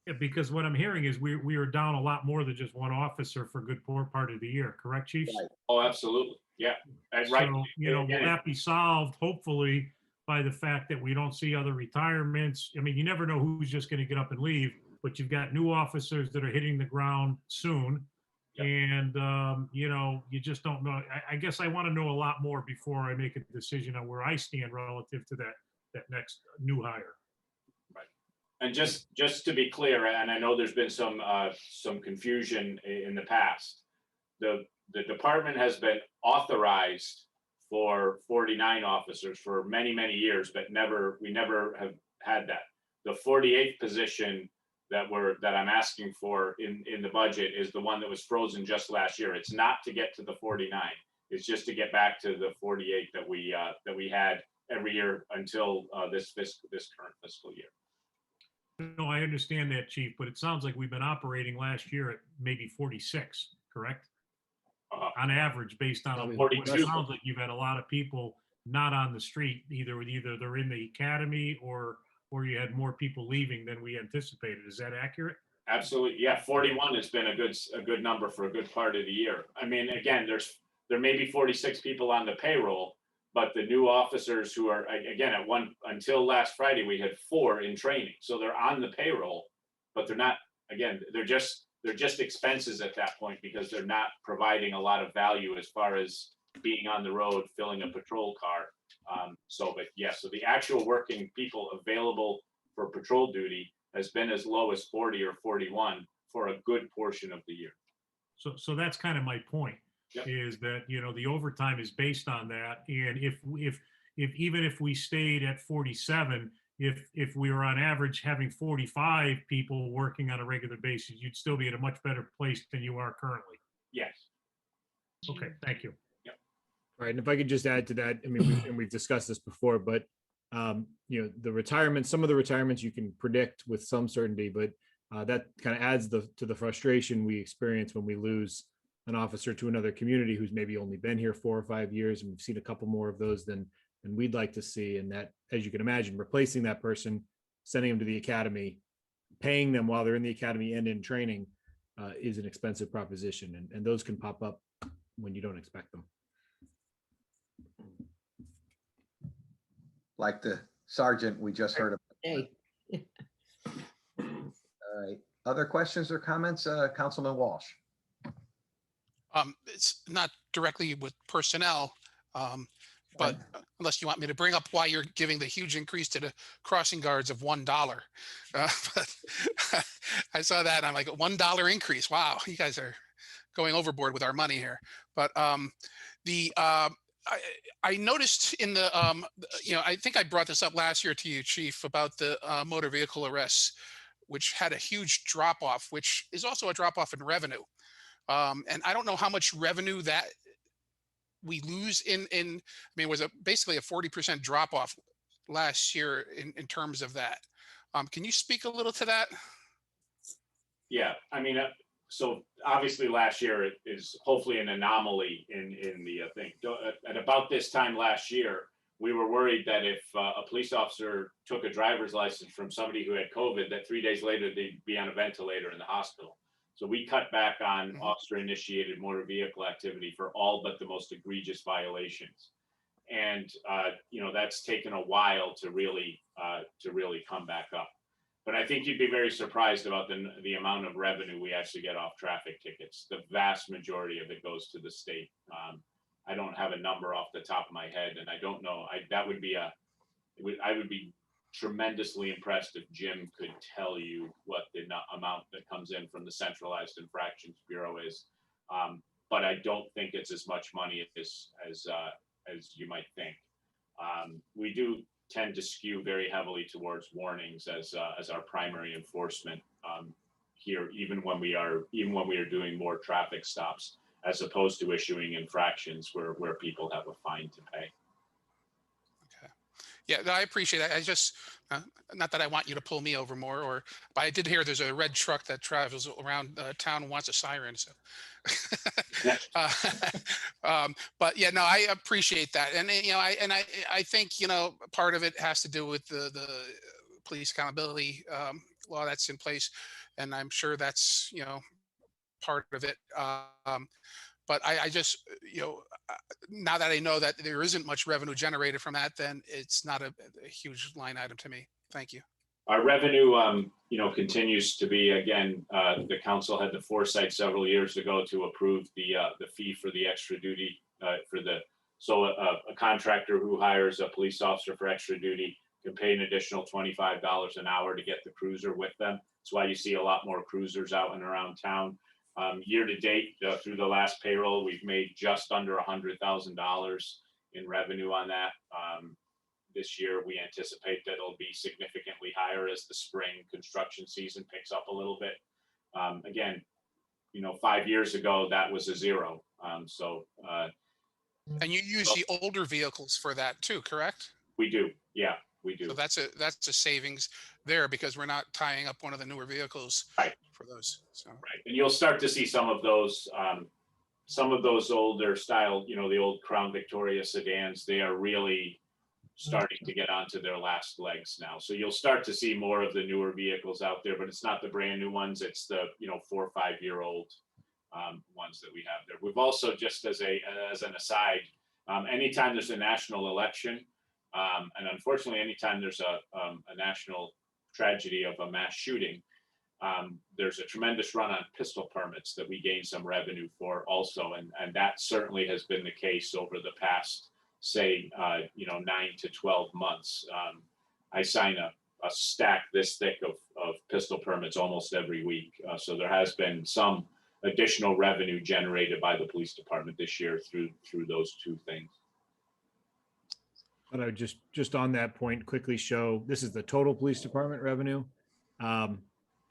Yeah, because what I'm hearing is we are down a lot more than just one officer for a good part of the year. Correct, Chief? Right. Oh, absolutely. Yeah. And right. So, will that be solved, hopefully, by the fact that we don't see other retirements? I mean, you never know who's just going to get up and leave, but you've got new officers that are hitting the ground soon. Yeah. And, you just don't know. I guess I want to know a lot more before I make a decision on where I stand relative to that next new hire. Right. And just to be clear, and I know there's been some confusion in the past, the department has been authorized for 49 officers for many, many years, but we never have had that. The 48th position that I'm asking for in the budget is the one that was frozen just last year. It's not to get to the 49. It's just to get back to the 48 that we had every year until this current fiscal year. No, I understand that, Chief, but it sounds like we've been operating last year at maybe 46, correct? On average, based on 42. It sounds like you've had a lot of people not on the street, either they're in the academy or you had more people leaving than we anticipated. Is that accurate? Absolutely. Yeah, 41 has been a good number for a good part of the year. I mean, again, there may be 46 people on the payroll, but the new officers who are, again, until last Friday, we had 4 in training. So they're on the payroll, but they're not, again, they're just expenses at that point because they're not providing a lot of value as far as being on the road, filling a patrol car. So the actual working people available for patrol duty has been as low as 40 or 41 for a good portion of the year. So that's kind of my point. Yep. Is that, the overtime is based on that. And if even if we stayed at 47, if we were on average having 45 people working on a regular basis, you'd still be at a much better place than you are currently. Yes. Okay, thank you. Yep. All right, and if I could just add to that, I mean, we've discussed this before, but the retirement, some of the retirements you can predict with some certainty, but that kind of adds to the frustration we experience when we lose an officer to another community who's maybe only been here 4 or 5 years, and we've seen a couple more of those than we'd like to see. And that, as you can imagine, replacing that person, sending them to the academy, paying them while they're in the academy and in training is an expensive proposition, and those can pop up when you don't expect them. Like the sergeant we just heard of. Hey. All right. Other questions or comments, Councilman Walsh? It's not directly with personnel, but unless you want me to bring up why you're giving the huge increase to the crossing guards of $1. But I saw that and I'm like, $1 increase. Wow, you guys are going overboard with our money here. But I noticed in the, I think I brought this up last year to you, Chief, about the motor vehicle arrests, which had a huge drop off, which is also a drop off in revenue. And I don't know how much revenue that we lose I mean, it was basically a 40% drop off last year in terms of that. Can you speak a little to that? Yeah, I mean, so obviously last year it is hopefully an anomaly in the thing. At about this time last year, we were worried that if a police officer took a driver's license from somebody who had COVID, that 3 days later they'd be on a ventilator in the hospital. So we cut back on officer-initiated motor vehicle activity for all but the most egregious violations, and that's taken a while to really come back up. But I think you'd be very surprised about the amount of revenue we actually get off traffic tickets. The vast majority of it goes to the state. I don't have a number off the top of my head, and I don't know. I would be tremendously impressed if Jim could tell you what the amount that comes in from the Centralized Infractions Bureau is. But I don't think it's as much money as you might think. We do tend to skew very heavily towards warnings as our primary enforcement here, even when we are doing more traffic stops, as opposed to issuing infractions where people have a fine to pay. Yeah, no, I appreciate that. I just, not that I want you to pull me over more, but I did hear there's a red truck that travels around town and wants a siren. So, but yeah, no, I appreciate that, and I think part of it has to do with the police accountability law that's in place, and I'm sure that's part of it. But I just, now that I know that there isn't much revenue generated from that, then it's not a huge line item to me. Thank you. Our revenue, continues to be, again, the council had the foresight several years ago to approve the fee for the extra duty so a contractor who hires a police officer for extra duty can pay an additional $25 an hour to get the cruiser with them. That's why you see a lot more cruisers out and around town. Year to date, through the last payroll, we've made just under $100,000 in revenue on that. This year, we anticipate that it'll be significantly higher as the spring construction season picks up a little bit. Again, 5 years ago, that was a zero. And you use the older vehicles for that too, correct? We do. Yeah, we do. So that's a savings there because we're not tying up one of the newer vehicles for those. So. Right, and you'll start to see some of those older style, the old Crown Victoria sedans. They are really starting to get onto their last legs now. So you'll start to see more of the newer vehicles out there, but it's not the brand new ones. It's the 4 or 5 year old ones that we have there. We've also, just as an aside, anytime there's a national election, and unfortunately, anytime there's a national tragedy of a mass shooting, there's a tremendous run on pistol permits that we gain some revenue for also. And that certainly has been the case over the past, say, 9 to 12 months. I sign a stack this thick of pistol permits almost every week. So there has been some additional revenue generated by the police department this year through those two things. But I would just on that point quickly show, this is the total police department revenue.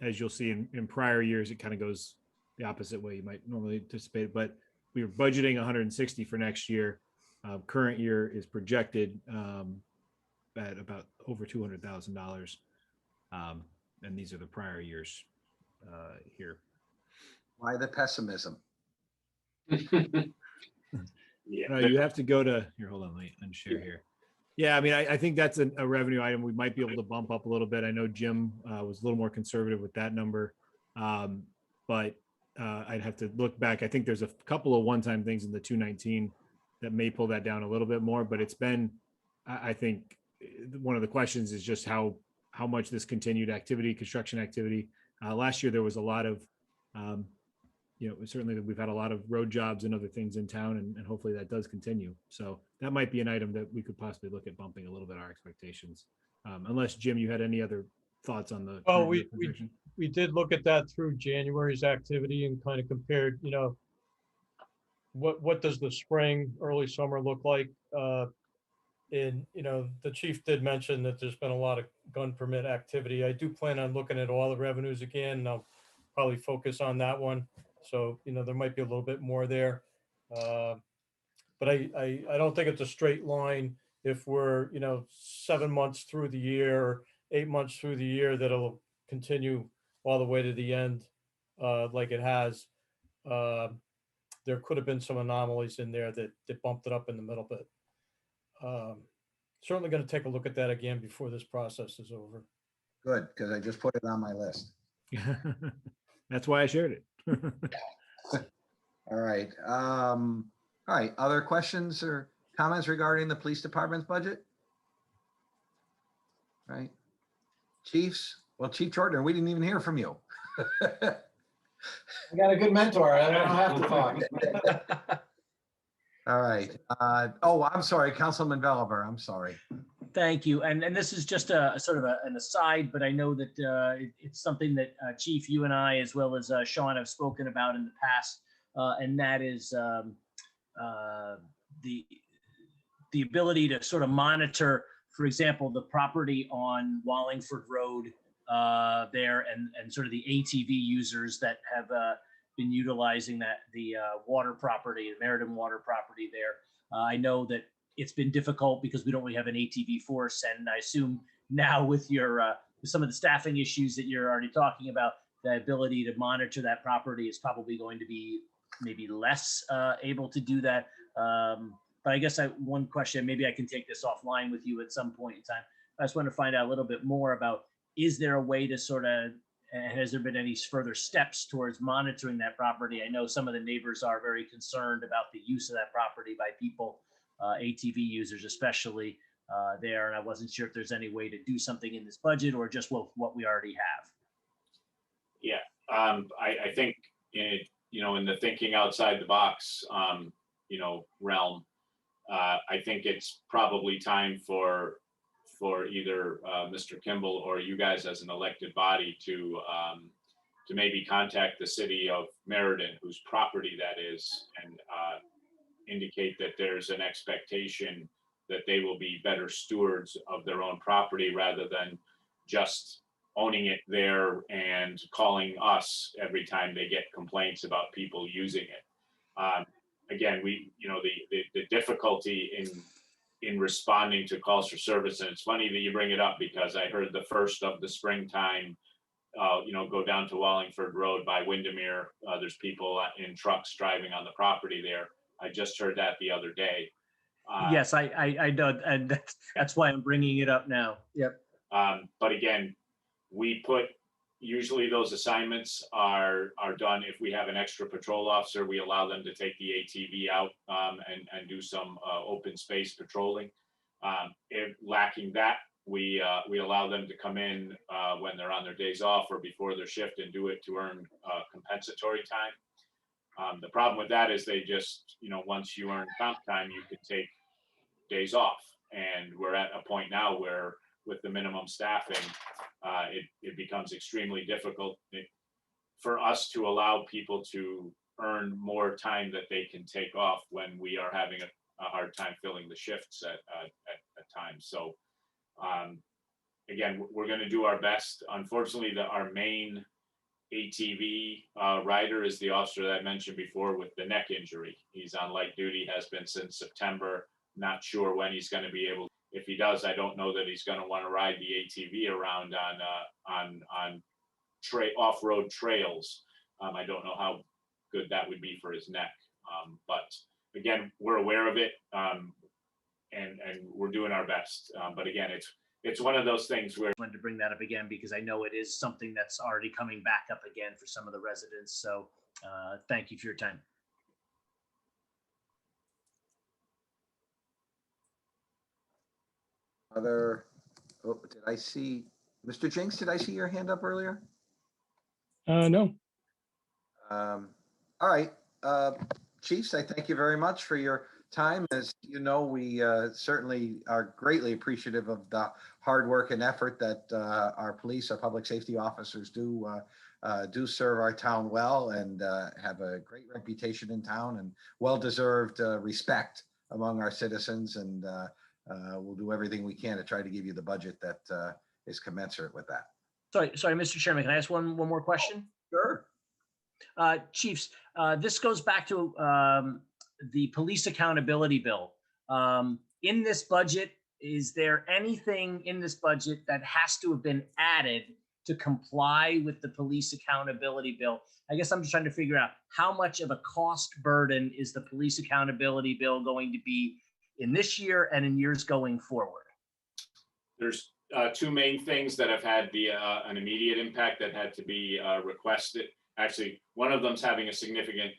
As you'll see in prior years, it kind of goes the opposite way you might normally anticipate, but we were budgeting 160 for next year. Current year is projected at about over $200,000. And these are the prior years here. Why the pessimism? Yeah, No, you have to go to here. Hold on, let me unshare here. Yeah, I mean, I think that's a revenue item we might be able to bump up a little bit. I know Jim was a little more conservative with that number, but I'd have to look back. I think there's a couple of one-time things in the 219 that may pull that down a little bit more. But it's been, I think, one of the questions is just how much this continued activity, construction activity. Last year there was a lot of certainly we've had a lot of road jobs and other things in town, and hopefully that does continue. So that might be an item that we could possibly look at bumping a little bit our expectations. Unless Jim, you had any other thoughts on the Well, current year projection? we did look at that through January's activity and kind of compared, what does the spring, early summer look like? And, the chief did mention that there's been a lot of gun permit activity. I do plan on looking at all the revenues again, and I'll probably focus on that one. So, there might be a little bit more there. But I don't think it's a straight line if we're, 7 months through the year, or 8 months through the year, that it'll continue all the way to the end, like it has. There could have been some anomalies in there that bumped it up in the middle, but certainly going to take a look at that again before this process is over. Good, because I just put it on my list. That's why I shared it. All right. All right. Other questions or comments regarding the police department's budget? Right. Chiefs? Well, Chief Jordan, we didn't even hear from you. I got a good mentor. I don't have to talk. All right. Oh, I'm sorry, Councilman Veliver. I'm sorry. Thank you. And this is just a sort of an aside, but I know that it's something that Chief, you and I, as well as Sean, have spoken about in the past, and that is the ability to sort of monitor, for example, the property on Wallingford Road there, and sort of the ATV users that have been utilizing the water property, the Meriden water property there. I know that it's been difficult because we don't really have an ATV force, and I assume now with your with some of the staffing issues that you're already talking about, the ability to monitor that property is probably going to be maybe less able to do that. But I guess one question, maybe I can take this offline with you at some point in time. I just want to find out a little bit more about, is there a way to sort of, has there been any further steps towards monitoring that property? I know some of the neighbors are very concerned about the use of that property by people, ATV users especially there, and I wasn't sure if there's any way to do something in this budget or just what we already have. Yeah, I think in the thinking outside the box, realm, I think it's probably time for either Mr. Kimball or you guys as an elected body to maybe contact the city of Meriden, whose property that is, and indicate that there's an expectation that they will be better stewards of their own property rather than just owning it there and calling us every time they get complaints about people using it. Again, the difficulty in responding to calls for service, and it's funny that you bring it up because I heard the first of the springtime, go down to Wallingford Road by Windermere. There's people in trucks driving on the property there. I just heard that the other day. Yes, I know, and that's why I'm bringing it up now. Yep. But again, usually those assignments are done if we have an extra patrol officer. We allow them to take the ATV out and do some open space patrolling. If lacking that, we allow them to come in when they're on their days off or before their shift and do it to earn compensatory time. The problem with that is they just, once you earn comp time, you can take days off. And we're at a point now where with the minimum staffing, it becomes extremely difficult for us to allow people to earn more time that they can take off when we are having a hard time filling the shifts at times. So again, we're going to do our best. Unfortunately, our main ATV rider is the officer that I mentioned before with the neck injury. He's on light duty, has been since September. Not sure when he's going to be able. If he does, I don't know that he's going to want to ride the ATV around on off-road trails. I don't know how good that would be for his neck. But again, we're aware of it, and we're doing our best. But again, it's one of those things where Wanted to bring that up again because I know it is something that's already coming back up again for some of the residents. So thank you for your time. Other, oh, did I see, Mr. Jinks, did I see your hand up earlier? No. All right, Chiefs, I thank you very much for your time. As you know, we certainly are greatly appreciative of the hard work and effort that our police, our public safety officers do serve our town well, and have a great reputation in town and well-deserved respect among our citizens. And we'll do everything we can to try to give you the budget that is commensurate with that. Sorry, Mr. Chairman, can I ask one more question? Sure. Chiefs, this goes back to the police accountability bill. In this budget, is there anything in this budget that has to have been added to comply with the police accountability bill? I guess I'm just trying to figure out how much of a cost burden is the police accountability bill going to be in this year and in years going forward? there's two main things that have had an immediate impact that had to be requested. Actually, one of them's having a significant,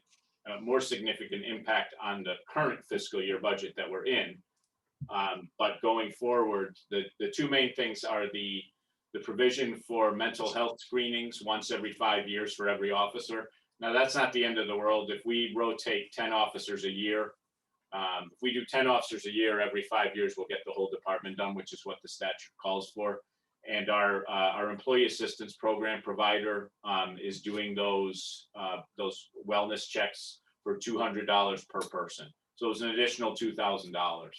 more significant impact on the current fiscal year budget that we're in. But going forward, the two main things are the provision for mental health screenings once every 5 years for every officer. Now, that's not the end of the world. If we rotate 10 officers a year, if we do 10 officers a year, every 5 years, we'll get the whole department done, which is what the statute calls for. And our employee assistance program provider is doing those wellness checks for $200 per person. So it's an additional $2,000.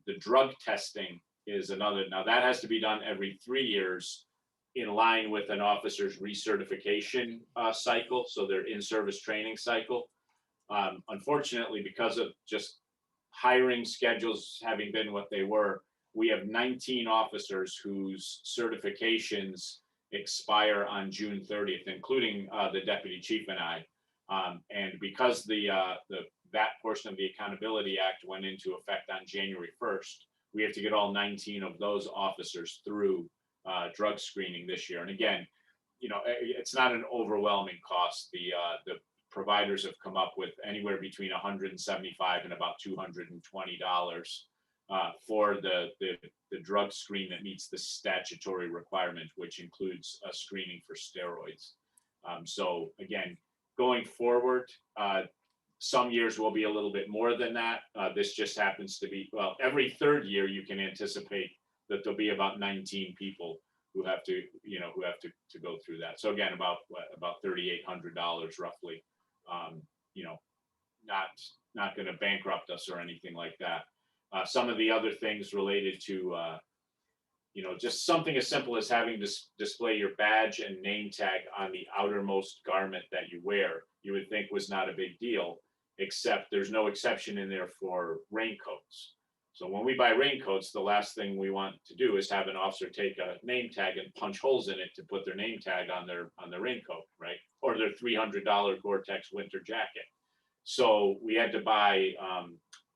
The drug testing is another. Now that has to be done every 3 years in line with an officer's recertification cycle. So their in-service training cycle. Unfortunately, because of just hiring schedules having been what they were, we have 19 officers whose certifications expire on June 30th, including the deputy chief and I. And because that portion of the Accountability Act went into effect on January 1st, we have to get all 19 of those officers through drug screening this year. And again, you know, it's not an overwhelming cost. The providers have come up with anywhere between $175 and about $220 for the drug screen that meets the statutory requirement, which includes a screening for steroids. So again, going forward, some years will be a little bit more than that. This just happens to be, well, every third year you can anticipate that there'll be about 19 people who have to, you know, to go through that. So again, about $3,800 roughly. You know, not going to bankrupt us or anything like that. Some of the other things related to, you know, just something as simple as having to display your badge and name tag on the outermost garment that you wear, you would think was not a big deal, except there's no exception in there for raincoats. So when we buy raincoats, the last thing we want to do is have an officer take a name tag and punch holes in it to put their name tag on their raincoat, right? Or their $300 Gore-Tex winter jacket. So we had to buy,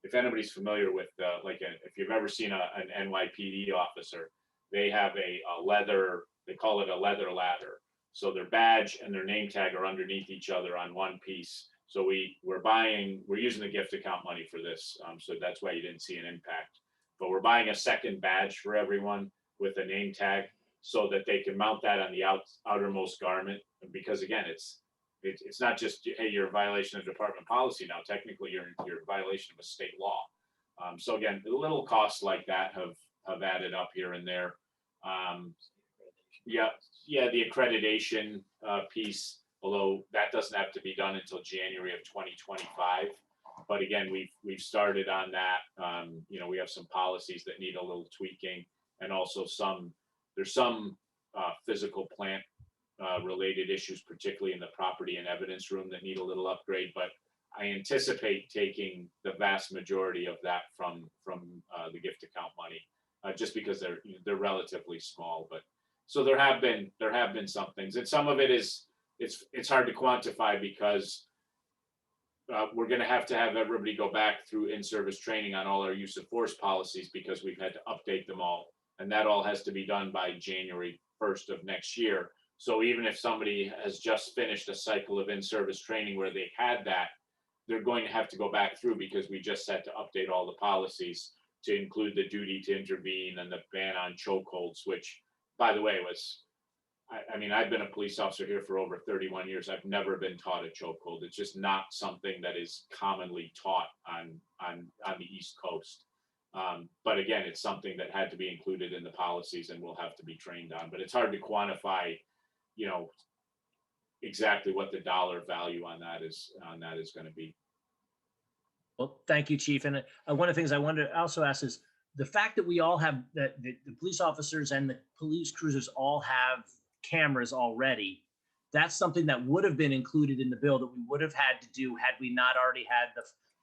if anybody's familiar with, if you've ever seen an NYPD officer, they have a leather, they call it a leather ladder. So their badge and their name tag are underneath each other on one piece. So we're using the gift account money for this. So that's why you didn't see an impact. But we're buying a second badge for everyone with a name tag so that they can mount that on the outermost garment. Because again, it's not just, hey, you're in violation of department policy now. Technically, you're in violation of a state law. So again, the little costs like that have added up here and there. Yeah, the accreditation piece, although that doesn't have to be done until January of 2025. But again, we've started on that. You know, we have some policies that need a little tweaking, and also there's some physical plant related issues, particularly in the property and evidence room, that need a little upgrade. But I anticipate taking the vast majority of that from the gift account money, just because they're relatively small. But So there have been some things, and some of it is, it's hard to quantify because we're going to have everybody go back through in-service training on all our use of force policies because we've had to update them all. And that all has to be done by January 1st of next year. So even if somebody has just finished a cycle of in-service training where they had that, they're going to have to go back through because we just had to update all the policies to include the duty to intervene and the ban on chokeholds, which, by the way, was, I mean, I've been a police officer here for over 31 years. I've never been taught a chokehold. It's just not something that is commonly taught on the East Coast. But again, it's something that had to be included in the policies and will have to be trained on. But it's hard to quantify, you know, exactly what the dollar value on that is going to be. Well, thank you, Chief. And one of the things I wanted to also ask is the fact that we all have that the police officers and the police cruisers all have cameras already. That's something that would have been included in the bill that we would have had to do had we not already had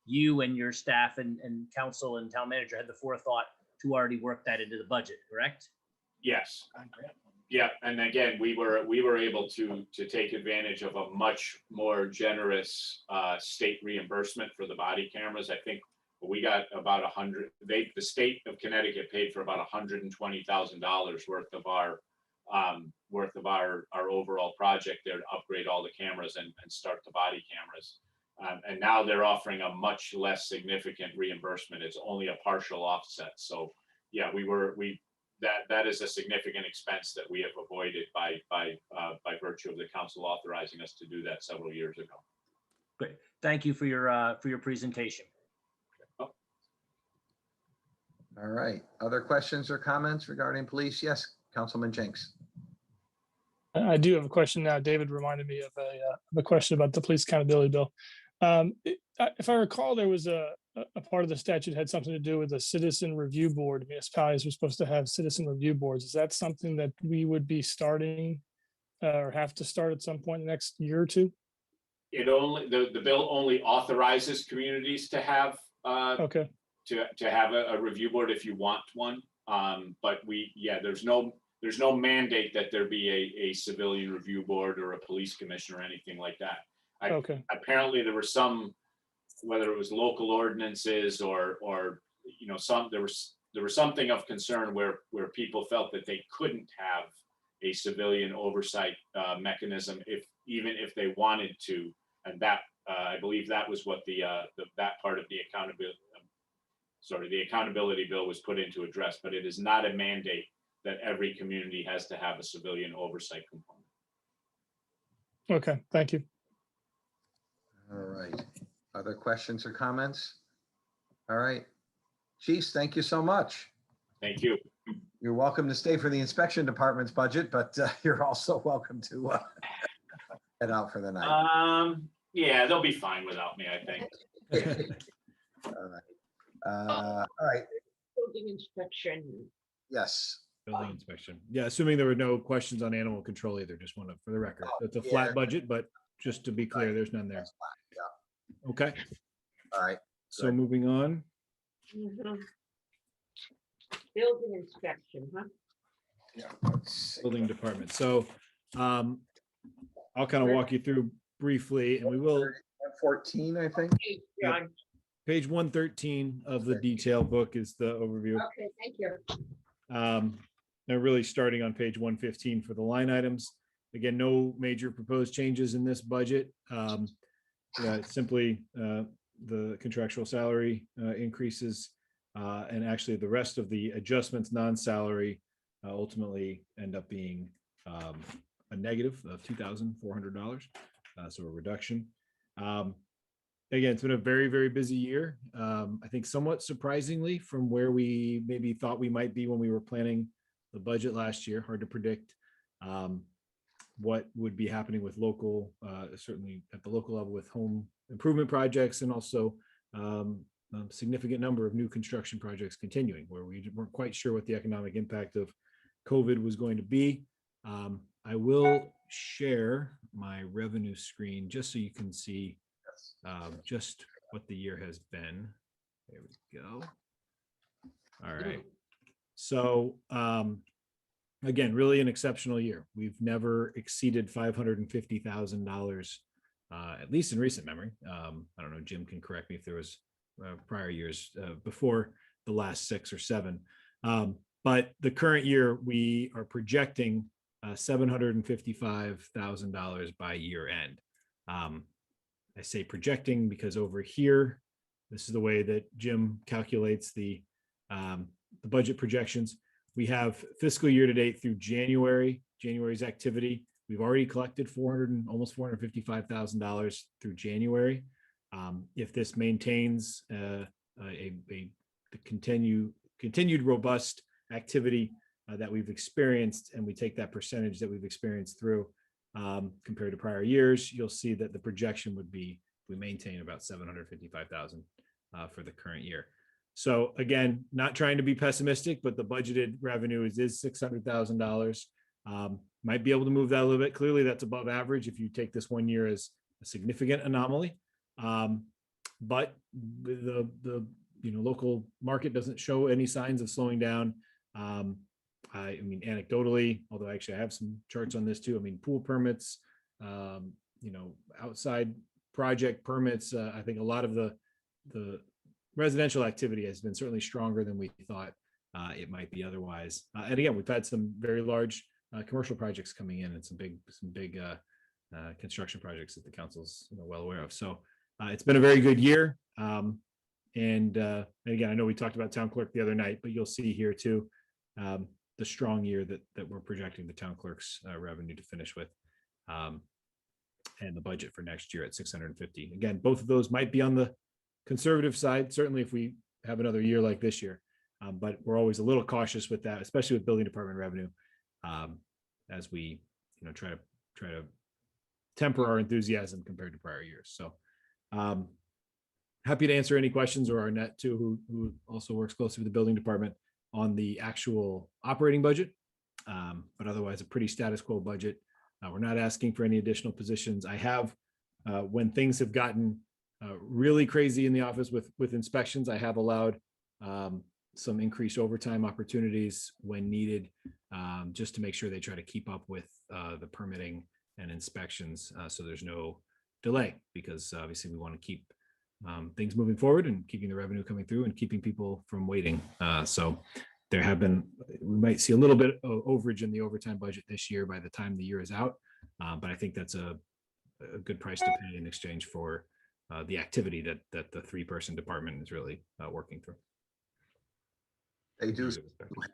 you and your staff and council and town manager had the forethought to already work that into the budget, correct? Yes. Yeah, and again, we were able to take advantage of a much more generous state reimbursement for the body cameras. I think we got about the state of Connecticut paid for about $120,000 worth of our overall project there to upgrade all the cameras and start the body cameras. And now they're offering a much less significant reimbursement. It's only a partial offset. So yeah, that is a significant expense that we have avoided by virtue of the council authorizing us to do that several years ago. Great. Thank you for your presentation. All right. Other questions or comments regarding police? Yes, Councilman Jenks. I do have a question now. David reminded me of a question about the police accountability bill. If I recall, there was a part of the statute had something to do with a citizen review board. Municipalities were supposed to have citizen review boards. Is that something that we would be starting or have to start at some point in the next year or two? The bill only authorizes communities to have Okay. to have a review board if you want one. But there's no mandate that there be a civilian review board or a police commission or anything like that. Okay. Apparently there were some, whether it was local ordinances or there was something of concern where people felt that they couldn't have a civilian oversight mechanism even if they wanted to, and that I believe that was what that part of the accountability bill was put in to address. But it is not a mandate that every community has to have a civilian oversight component. Okay, thank you. All right. Other questions or comments? All right. Chiefs, thank you so much. Thank you. You're welcome to stay for the inspection department's budget, but you're also welcome to head out for the night. Yeah, they'll be fine without me, I think. All right. All right. Building inspection. Yes. Building inspection. Yeah, assuming there were no questions on animal control either. Just want to, for the record, it's a flat budget, but just to be clear, there's none there. Yeah. Okay. All right. So Good. moving on. Mhm. Building inspection, huh? Yeah. Building department. So I'll kind of walk you through briefly, and we will. 14, I think. Hey, John. Page 113 of the detail book is the overview. Okay, thank you. They're really starting on page 115 for the line items. Again, no major proposed changes in this budget. It's simply the contractual salary increases, and actually the rest of the adjustments, non-salary, ultimately end up being a negative of $2,400, so a reduction. Again, it's been a very, very busy year. I think somewhat surprisingly from where we maybe thought we might be when we were planning the budget last year. Hard to predict what would be happening with local, certainly at the local level with home improvement projects, and also a significant number of new construction projects continuing, where we weren't quite sure what the economic impact of COVID was going to be. I will share my revenue screen just so you can see just what the year has been. There we go. All right. So again, really an exceptional year. We've never exceeded $550,000, at least in recent memory. I don't know, Jim can correct me if there was prior years before the last 6 or 7. But the current year, we are projecting $755,000 by year end. I say projecting because over here, this is the way that Jim calculates the budget projections. We have fiscal year to date through January's activity. We've already collected almost $455,000 through January. If this maintains the continued robust activity that we've experienced, and we take that percentage that we've experienced through compared to prior years, you'll see that the projection would be we maintain about $755,000 for the current year. So again, not trying to be pessimistic, but the budgeted revenue is $600,000. Might be able to move that a little bit. Clearly, that's above average if you take this one year as a significant anomaly. But the local market doesn't show any signs of slowing down. I mean, anecdotally, although actually I have some charts on this too. I mean, pool permits, outside project permits. I think a lot of the residential activity has been certainly stronger than we thought it might be otherwise. And again, we've had some very large commercial projects coming in and some big construction projects that the council's well aware of. So it's been a very good year. And again, I know we talked about town clerk the other night, but you'll see here too the strong year that we're projecting the town clerk's revenue to finish with, and the budget for next year at 650. Again, both of those might be on the conservative side, certainly if we have another year like this year, but we're always a little cautious with that, especially with building department revenue, as we try to temper our enthusiasm compared to prior years. So happy to answer any questions, or Arnett too, who also works closely with the building department on the actual operating budget, but otherwise a pretty status quo budget. We're not asking for any additional positions. I have, when things have gotten really crazy in the office with inspections, I have allowed some increased overtime opportunities when needed, just to make sure they try to keep up with the permitting and inspections, so there's no delay, because obviously we want to keep things moving forward and keeping the revenue coming through and keeping people from waiting. So there have been, we might see a little bit of overage in the overtime budget this year by the time the year is out, but I think that's a good price to pay in exchange for the activity that the 3-person department is really working through. They do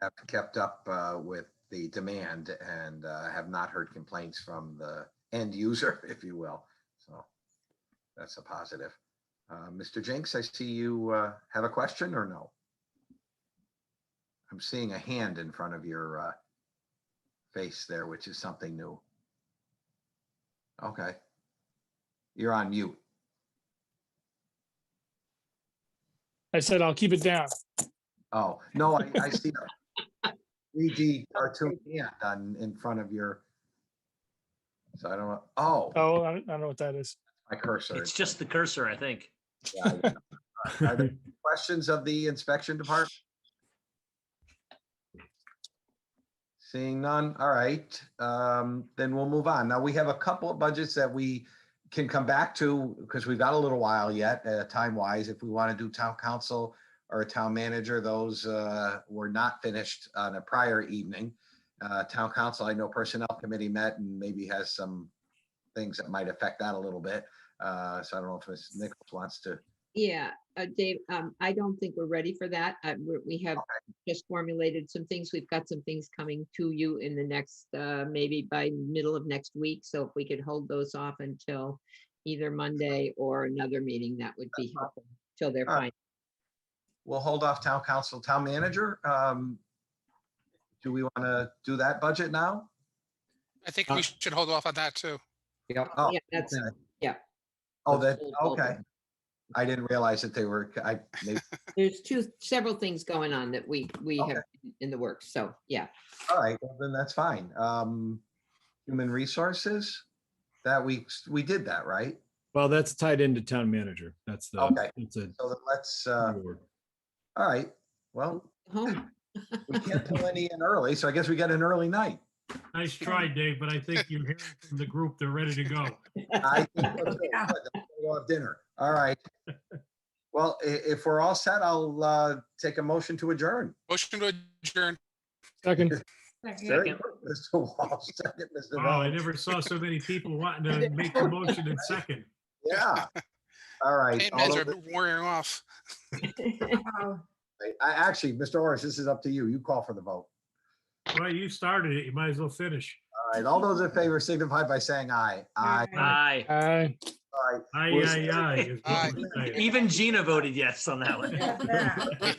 have kept up with the demand and have not heard complaints from the end user, if you will. So that's a positive. Mr. Jenks, I see you have a question or no? I'm seeing a hand in front of your face there, which is something new. Okay. You're on mute. I said I'll keep it down. Oh, no, I see a 3D cartoon hand in front of your, so I don't know. Oh, I don't know what that is. my cursor. It's just the cursor, I think. Yeah, are there questions of the inspection department? Seeing none. All right. Then we'll move on. Now we have a couple of budgets that we can come back to because we've got a little while yet, time-wise. If we want to do town council or a town manager, those were not finished on a prior evening. Town council, I know personnel committee met and maybe has some things that might affect that a little bit. So I don't know if Ms. Nichols wants to. Yeah, Dave, I don't think we're ready for that. We have just formulated some things. We've got some things coming to you in the next, maybe by middle of next week. So if we could hold those off until either Monday or another meeting, that would be helpful till they're fine. We'll hold off town council, town manager. Do we want to do that budget now? I think we should hold off on that too. Yep. Oh, yeah, that's, yeah. Oh, that, okay. I didn't realize that they were, maybe. There's several things going on that we have in the works. So, yeah. All right, well, then that's fine. Human resources, that we did that, right? Well, that's tied into town manager. That's the, okay. It's a, so then let's, all right, well. Home. We can't pull any in early, so I guess we get an early night. Nice try, Dave, but I think you're hearing from the group, they're ready to go. I think so too. Yeah. Good, then we'll have dinner. All right. Well, if we're all set, I'll take a motion to adjourn. Motion to adjourn. Second. Very good, Mr. Walsh. Second, Mr. Wow, I Bell. never saw so many people wanting to make the motion in second. Yeah. All right. Pain all meds are those- wearing off. Oh, Actually, Mr. Orange, this is up to you. You call for the vote. Well, you started it, you might as well finish. All right. All those in favor signify by saying aye. Aye. Aye. Aye. All right. Aye, We'll aye, see- aye. is what Aye. we're saying. Even Gina voted yes on that one. yeah.